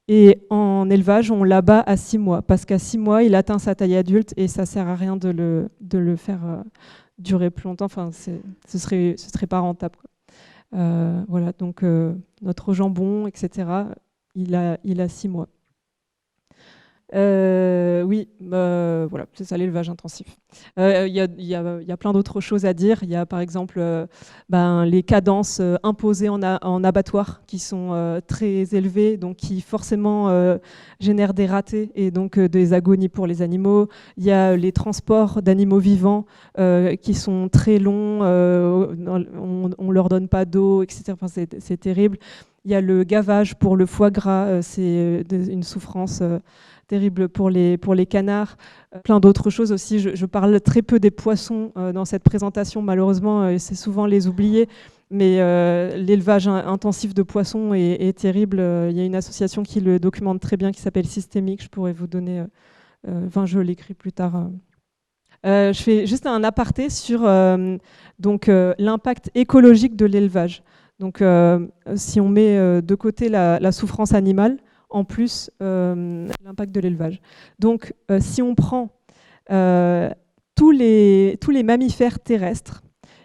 Et en élevage, on l'abat à 6 mois, parce qu'à 6 mois, il atteint sa taille adulte et ça ne sert à rien de le faire durer plus longtemps. Ce serait pas rentable, quoi. Voilà, donc notre jambon, etc., il a 6 mois. Voilà, c'est ça l'élevage intensif. Il y a plein d'autres choses à dire. Il y a par exemple les cadences imposées en abattoir qui sont très élevées, donc qui forcément génèrent des ratés et donc des agonies pour les animaux. Il y a les transports d'animaux vivants qui sont très longs, on leur donne pas d'eau, etc. C'est terrible. Il y a le gavage pour le foie gras, c'est une souffrance terrible pour les canards. Plein d'autres choses aussi. Je parle très peu des poissons dans cette présentation, malheureusement, c'est souvent les oubliés. Mais l'élevage intensif de poissons est terrible. Il y a une association qui le documente très bien qui s'appelle Systémique. Je pourrais vous donner... je l'écris plus tard. Je fais juste un aparté sur l'impact écologique de l'élevage. Donc, si on met de côté la souffrance animale, en plus l'impact de l'élevage. Donc, si on prend tous les mammifères terrestres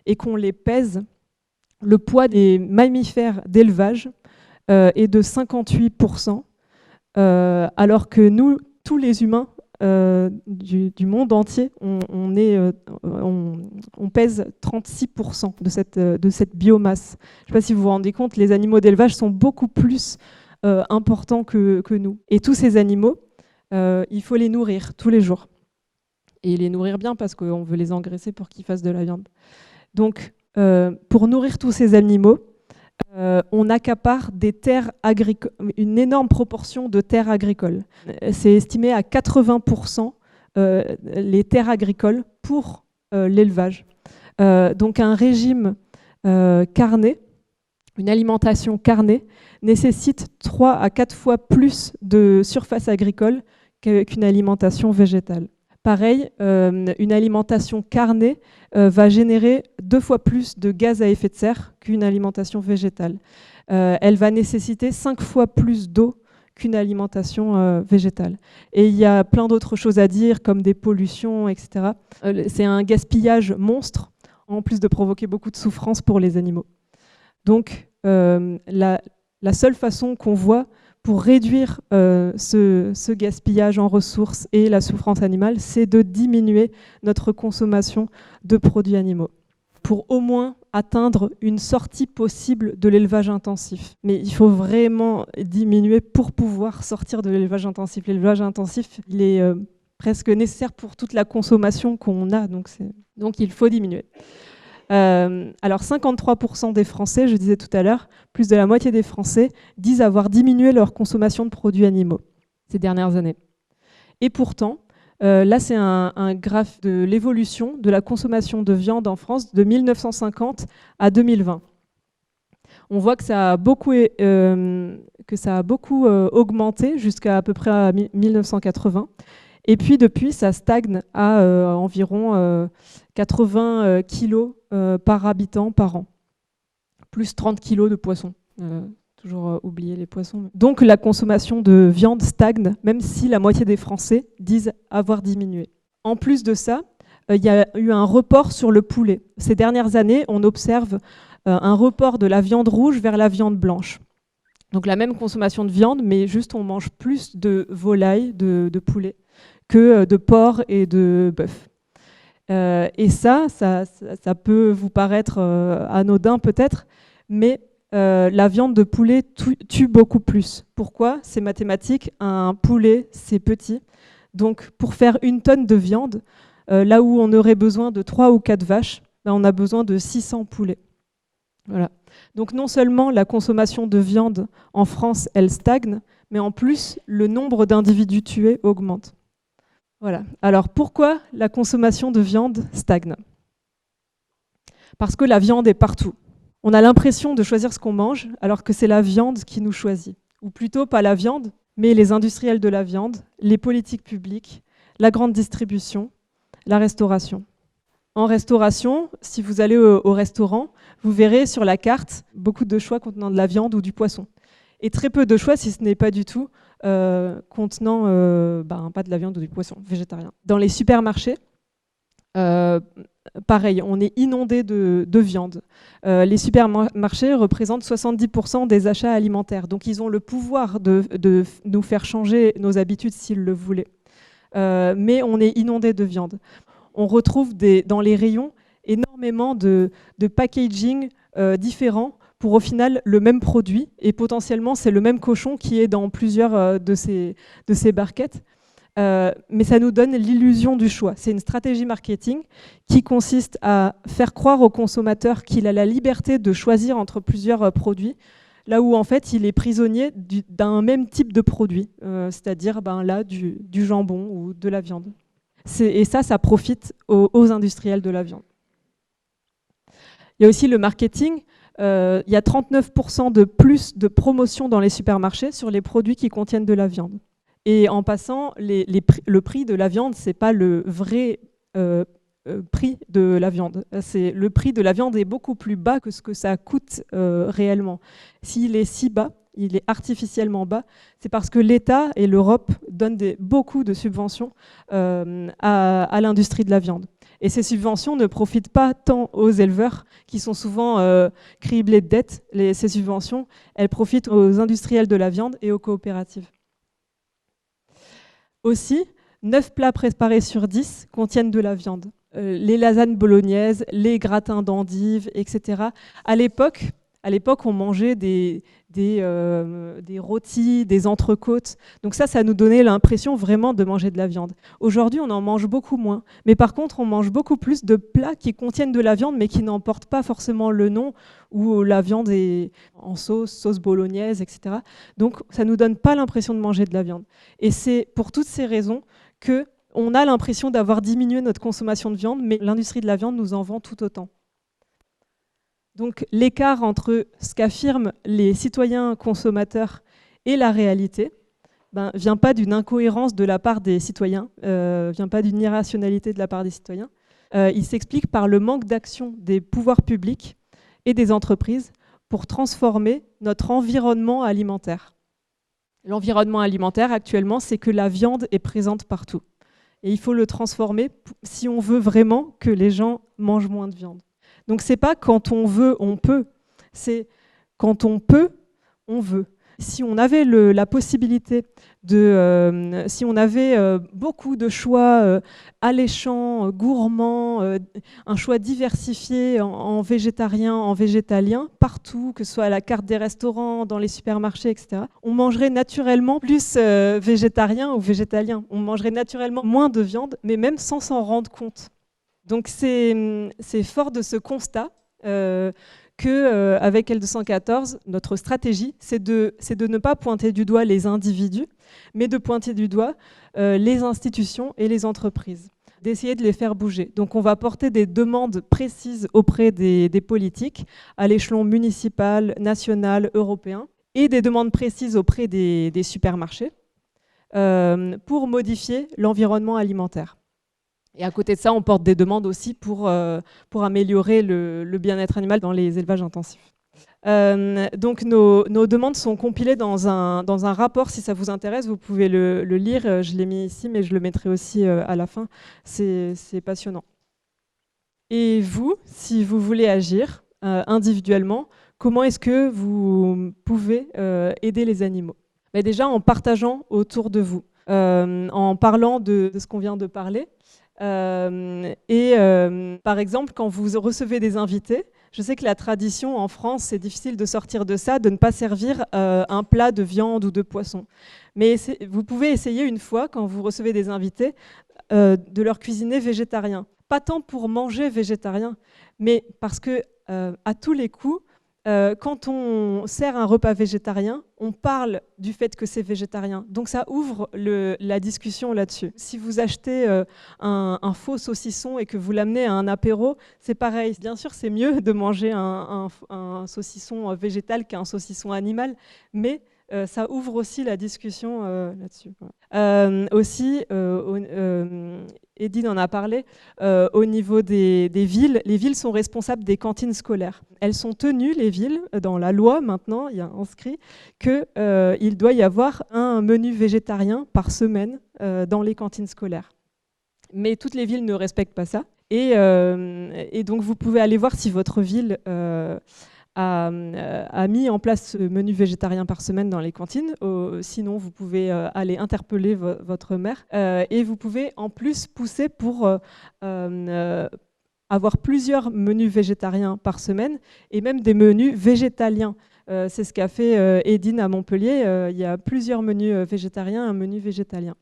et qu'on les pèse, le poids des mammifères d'élevage est de 58%, alors que nous, tous les humains, du monde entier, on pèse 36% de cette biomasse. Je ne sais pas si vous vous rendez compte, les animaux d'élevage sont beaucoup plus importants que nous. Et tous ces animaux, il faut les nourrir tous les jours. Et les nourrir bien parce qu'on veut les engraisser pour qu'ils fassent de la viande. Donc, pour nourrir tous ces animaux, on accapare des terres agricoles, une énorme proportion de terres agricoles. C'est estimé à 80% les terres agricoles pour l'élevage. Donc un régime carné, une alimentation carnée, nécessite 3 à 4 fois plus de surface agricole qu'une alimentation végétale. Pareil, une alimentation carnée va générer 2 fois plus de gaz à effet de serre qu'une alimentation végétale. Elle va nécessiter 5 fois plus d'eau qu'une alimentation végétale. Et il y a plein d'autres choses à dire, comme des pollutions, etc. C'est un gaspillage monstre, en plus de provoquer beaucoup de souffrance pour les animaux. Donc, la seule façon qu'on voit pour réduire ce gaspillage en ressources et la souffrance animale, c'est de diminuer notre consommation de produits animaux pour au moins atteindre une sortie possible de l'élevage intensif. Mais il faut vraiment diminuer pour pouvoir sortir de l'élevage intensif. L'élevage intensif, il est presque nécessaire pour toute la consommation qu'on a, donc il faut diminuer. Alors 53% des Français, je disais tout à l'heure, plus de la moitié des Français disent avoir diminué leur consommation de produits animaux ces dernières années. Et pourtant, là c'est un graphe de l'évolution de la consommation de viande en France de 1950 à 2020. On voit que ça a beaucoup augmenté jusqu'à peu près à 1980. Et puis depuis, ça stagne à environ 80 kilos par habitant par an. Plus 30 kilos de poissons. Toujours oublier les poissons. Donc la consommation de viande stagne, même si la moitié des Français disent avoir diminué. En plus de ça, il y a eu un report sur le poulet. Ces dernières années, on observe un report de la viande rouge vers la viande blanche. Donc la même consommation de viande, mais juste on mange plus de volaille, de poulet, que de porc et de bœuf. Et ça peut vous paraître anodin peut-être, mais la viande de poulet tue beaucoup plus. Pourquoi ? C'est mathématique, un poulet c'est petit. Donc pour faire 1 tonne de viande, là où on aurait besoin de 3 ou 4 vaches, là, on a besoin de 600 poulets. Voilà. Donc non seulement la consommation de viande en France, elle stagne, mais en plus le nombre d'individus tués augmente. Voilà. Alors pourquoi la consommation de viande stagne ? Parce que la viande est partout. On a l'impression de choisir ce qu'on mange, alors que c'est la viande qui nous choisit. Ou plutôt pas la viande, mais les industriels de la viande, les politiques publiques, la grande distribution, la restauration. En restauration, si vous allez au restaurant, vous verrez sur la carte beaucoup de choix contenant de la viande ou du poisson. Et très peu de choix, si ce n'est pas du tout, contenant pas de la viande ou du poisson, végétarien. Dans les supermarchés, pareil, on est inondé de viande. Les supermarchés représentent 70% des achats alimentaires. Donc ils ont le pouvoir de nous faire changer nos habitudes s'ils le voulaient. Mais on est inondé de viande. On retrouve dans les rayons énormément de packaging différents pour au final le même produit, et potentiellement c'est le même cochon qui est dans plusieurs de ces barquettes. Mais ça nous donne l'illusion du choix. C'est une stratégie marketing qui consiste à faire croire au consommateur qu'il a la liberté de choisir entre plusieurs produits, là où en fait il est prisonnier d'un même type de produit, c'est-à-dire là du jambon ou de la viande. Et ça profite aux industriels de la viande. Il y a aussi le marketing. Il y a 39% de plus de promotion dans les supermarchés sur les produits qui contiennent de la viande. Et en passant, le prix de la viande, ce n'est pas le vrai prix de la viande. Le prix de la viande est beaucoup plus bas que ce que ça coûte réellement. S'il est si bas, il est artificiellement bas, c'est parce que l'État et l'Europe donnent beaucoup de subventions à l'industrie de la viande. Et ces subventions ne profitent pas tant aux éleveurs, qui sont souvent criblés de dettes. Ces subventions, elles profitent aux industriels de la viande et aux coopératives. Aussi, 9 plats préparés sur 10 contiennent de la viande. Les lasagnes bolognaises, les gratins d'endives, etc. À l'époque, on mangeait des rôtis, des entrecôtes. Donc ça nous donnait l'impression vraiment de manger de la viande. Aujourd'hui, on en mange beaucoup moins. Mais par contre, on mange beaucoup plus de plats qui contiennent de la viande, mais qui n'en portent pas forcément le nom, où la viande est en sauce bolognaise, etc. Donc ça ne nous donne pas l'impression de manger de la viande. Et c'est pour toutes ces raisons qu'on a l'impression d'avoir diminué notre consommation de viande, mais l'industrie de la viande nous en vend tout autant. Donc l'écart entre ce qu'affirment les citoyens consommateurs et la réalité vient pas d'une incohérence de la part des citoyens, vient pas d'une irrationalité de la part des citoyens. Il s'explique par le manque d'action des pouvoirs publics et des entreprises pour transformer notre environnement alimentaire. L'environnement alimentaire actuellement, c'est que la viande est présente partout. Et il faut le transformer si on veut vraiment que les gens mangent moins de viande. Donc c'est pas quand on veut, on peut. C'est quand on peut, on veut. Si on avait la possibilité si on avait beaucoup de choix alléchants, gourmands, un choix diversifié en végétarien, en végétalien, partout, que ce soit à la carte des restaurants, dans les supermarchés, etc., on mangerait naturellement plus végétarien ou végétalien. On mangerait naturellement moins de viande, mais même sans s'en rendre compte. Donc c'est fort de ce constat qu'avec L214, notre stratégie, c'est de ne pas pointer du doigt les individus, mais de pointer du doigt les institutions et les entreprises, d'essayer de les faire bouger. Donc on va porter des demandes précises auprès des politiques, à l'échelon municipal, national, européen, et des demandes précises auprès des supermarchés pour modifier l'environnement alimentaire. Et à côté de ça, on porte des demandes aussi pour améliorer le bien-être animal dans les élevages intensifs. Donc nos demandes sont compilées dans un rapport. Si ça vous intéresse, vous pouvez le lire. Je l'ai mis ici, mais je le mettrai aussi à la fin. C'est passionnant. Et vous, si vous voulez agir individuellement, comment est-ce que vous pouvez aider les animaux ? Déjà en partageant autour de vous, en parlant de ce qu'on vient de parler. Par exemple, quand vous recevez des invités, je sais que la tradition en France, c'est difficile de sortir de ça, de ne pas servir un plat de viande ou de poisson. Mais vous pouvez essayer une fois, quand vous recevez des invités, de leur cuisiner végétarien. Pas tant pour manger végétarien, mais parce que à tous les coups, quand on sert un repas végétarien, on parle du fait que c'est végétarien. Donc ça ouvre la discussion là-dessus. Si vous achetez un faux saucisson et que vous l'amenez à un apéro, c'est pareil. Bien sûr, c'est mieux de manger un saucisson végétal qu'un saucisson animal, mais ça ouvre aussi la discussion là-dessus. Aussi, Edine en a parlé, au niveau des villes, les villes sont responsables des cantines scolaires. Elles sont tenues, les villes, dans la loi maintenant, il y a inscrit qu'il doit y avoir un menu végétarien par semaine dans les cantines scolaires. Mais toutes les villes ne respectent pas ça. Et donc vous pouvez aller voir si votre ville a mis en place ce menu végétarien par semaine dans les cantines. Sinon, vous pouvez aller interpeller votre maire. Et vous pouvez en plus pousser pour avoir plusieurs menus végétariens par semaine et même des menus végétaliens. C'est ce qu'a fait Edine à Montpellier. Il y a plusieurs menus végétariens, un menu végétalien.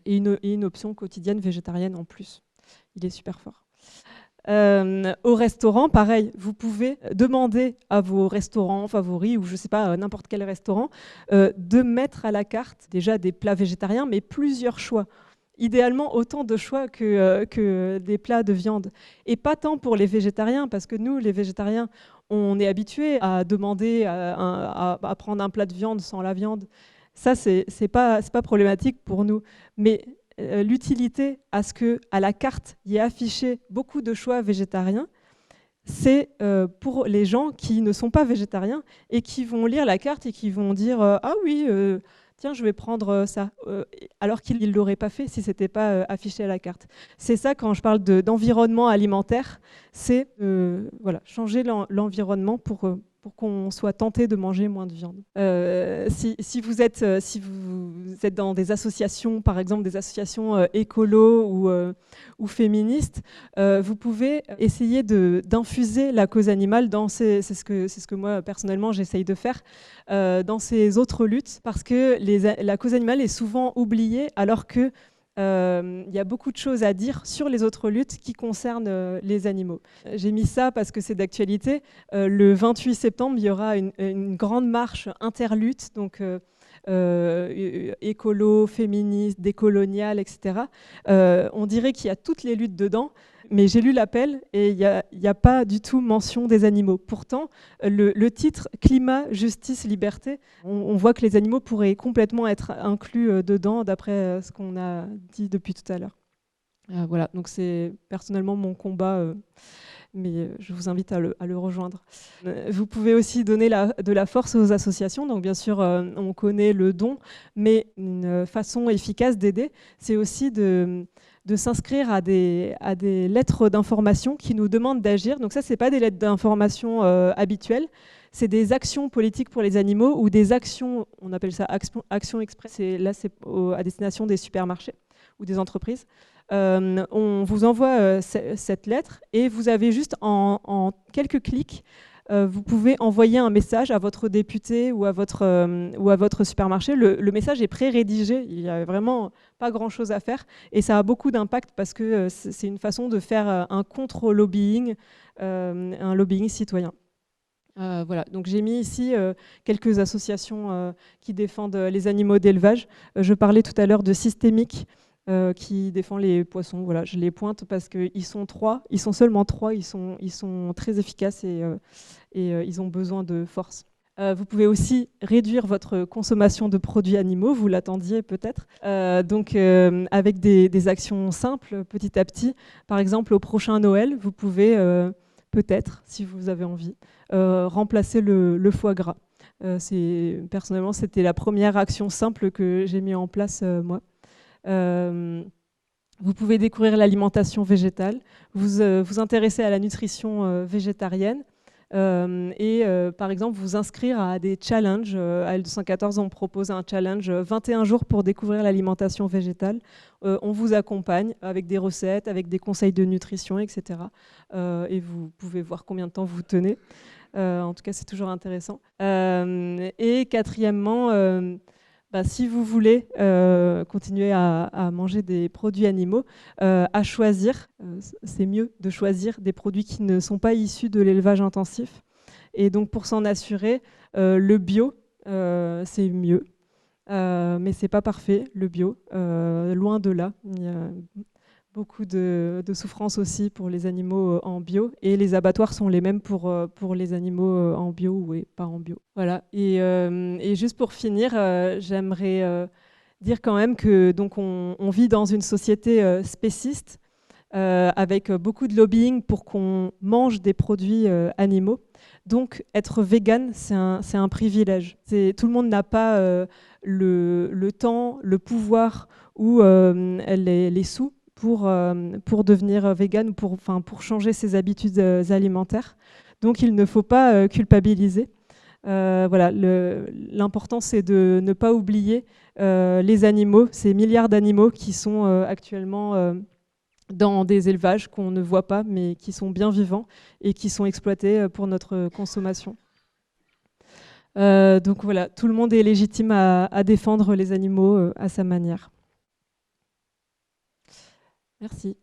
Et une option quotidienne végétarienne en plus. Il est super fort. Au restaurant, pareil, vous pouvez demander à vos restaurants favoris, ou je ne sais pas, n'importe quel restaurant, de mettre à la carte déjà des plats végétariens, mais plusieurs choix. Idéalement, autant de choix que des plats de viande. Et pas tant pour les végétariens, parce que nous, les végétariens, on est habitués à demander à prendre un plat de viande sans la viande. Ça, c'est pas problématique pour nous. Mais l'utilité à ce qu'à la carte, il y ait affiché beaucoup de choix végétariens, c'est pour les gens qui ne sont pas végétariens et qui vont lire la carte et qui vont dire « Ah oui, tiens, je vais prendre ça », alors qu'ils ne l'auraient pas fait si ce n'était pas affiché à la carte. C'est ça, quand je parle d'environnement alimentaire, c'est voilà, changer l'environnement pour pour qu'on soit tenté de manger moins de viande. Si vous êtes dans des associations, par exemple des associations écolo ou féministes, vous pouvez essayer d'infuser la cause animale c'est ce que moi personnellement j'essaye de faire dans ces autres luttes, parce que la cause animale est souvent oubliée, alors que y a beaucoup de choses à dire sur les autres luttes qui concernent les animaux. J'ai mis ça parce que c'est d'actualité. Le 28 septembre, il y aura une grande marche interlutte, donc écolo, féministe, décoloniale, etc. On dirait qu'il y a toutes les luttes dedans, mais j'ai lu l'appel et il n'y a pas du tout mention des animaux. Pourtant, le titre « Climat, justice, liberté », on voit que les animaux pourraient complètement être inclus dedans, d'après ce qu'on a dit depuis tout à l'heure. Voilà, donc c'est personnellement mon combat, mais je vous invite à le rejoindre. Vous pouvez aussi donner de la force aux associations. Donc bien sûr, on connaît le don, mais une façon efficace d'aider, c'est aussi de s'inscrire à des lettres d'information qui nous demandent d'agir. Donc ça, c'est pas des lettres d'information habituelles, c'est des actions politiques pour les animaux ou des actions, on appelle ça action express, là c'est à destination des supermarchés ou des entreprises. On vous envoie cette lettre et vous avez juste en quelques clics, vous pouvez envoyer un message à votre député ou à votre supermarché. Le message est pré-rédigé, il n'y a vraiment pas grand-chose à faire et ça a beaucoup d'impact parce que c'est une façon de faire un contre-lobbying, un lobbying citoyen. Voilà, donc j'ai mis ici quelques associations qui défendent les animaux d'élevage. Je parlais tout à l'heure de Systémique, qui défend les poissons. Voilà, je les pointe parce qu'ils sont seulement trois, ils sont très efficaces et ils ont besoin de force. Vous pouvez aussi réduire votre consommation de produits animaux, vous l'attendiez peut-être, donc avec des actions simples, petit à petit. Par exemple, au prochain Noël, vous pouvez peut-être, si vous avez envie, remplacer le foie gras. Personnellement, c'était la première action simple que j'ai mis en place moi. Vous pouvez découvrir l'alimentation végétale, vous intéresser à la nutrition végétarienne et par exemple vous inscrire à des challenges. À L214, on propose un challenge 21 jours pour découvrir l'alimentation végétale. On vous accompagne avec des recettes, avec des conseils de nutrition, etc. Et vous pouvez voir combien de temps vous tenez. En tout cas, c'est toujours intéressant. Et quatrièmement, si vous voulez continuer à manger des produits animaux, à choisir, c'est mieux de choisir des produits qui ne sont pas issus de l'élevage intensif. Et donc pour s'en assurer, le bio, c'est mieux. Mais c'est pas parfait, le bio, loin de là. Il y a beaucoup de souffrance aussi pour les animaux en bio, et les abattoirs sont les mêmes pour les animaux en bio ou pas en bio. Voilà. Et juste pour finir, j'aimerais dire quand même que donc on vit dans une société spéciste avec beaucoup de lobbying pour qu'on mange des produits animaux. Donc être vegan, c'est un privilège. Tout le monde n'a pas le temps, le pouvoir ou les sous pour devenir vegan, pour changer ses habitudes alimentaires. Donc il ne faut pas culpabiliser. Voilà, l'important c'est de ne pas oublier les animaux, ces milliards d'animaux qui sont actuellement dans des élevages qu'on ne voit pas, mais qui sont bien vivants et qui sont exploités pour notre consommation. Donc voilà, tout le monde est légitime à défendre les animaux à sa manière. Merci.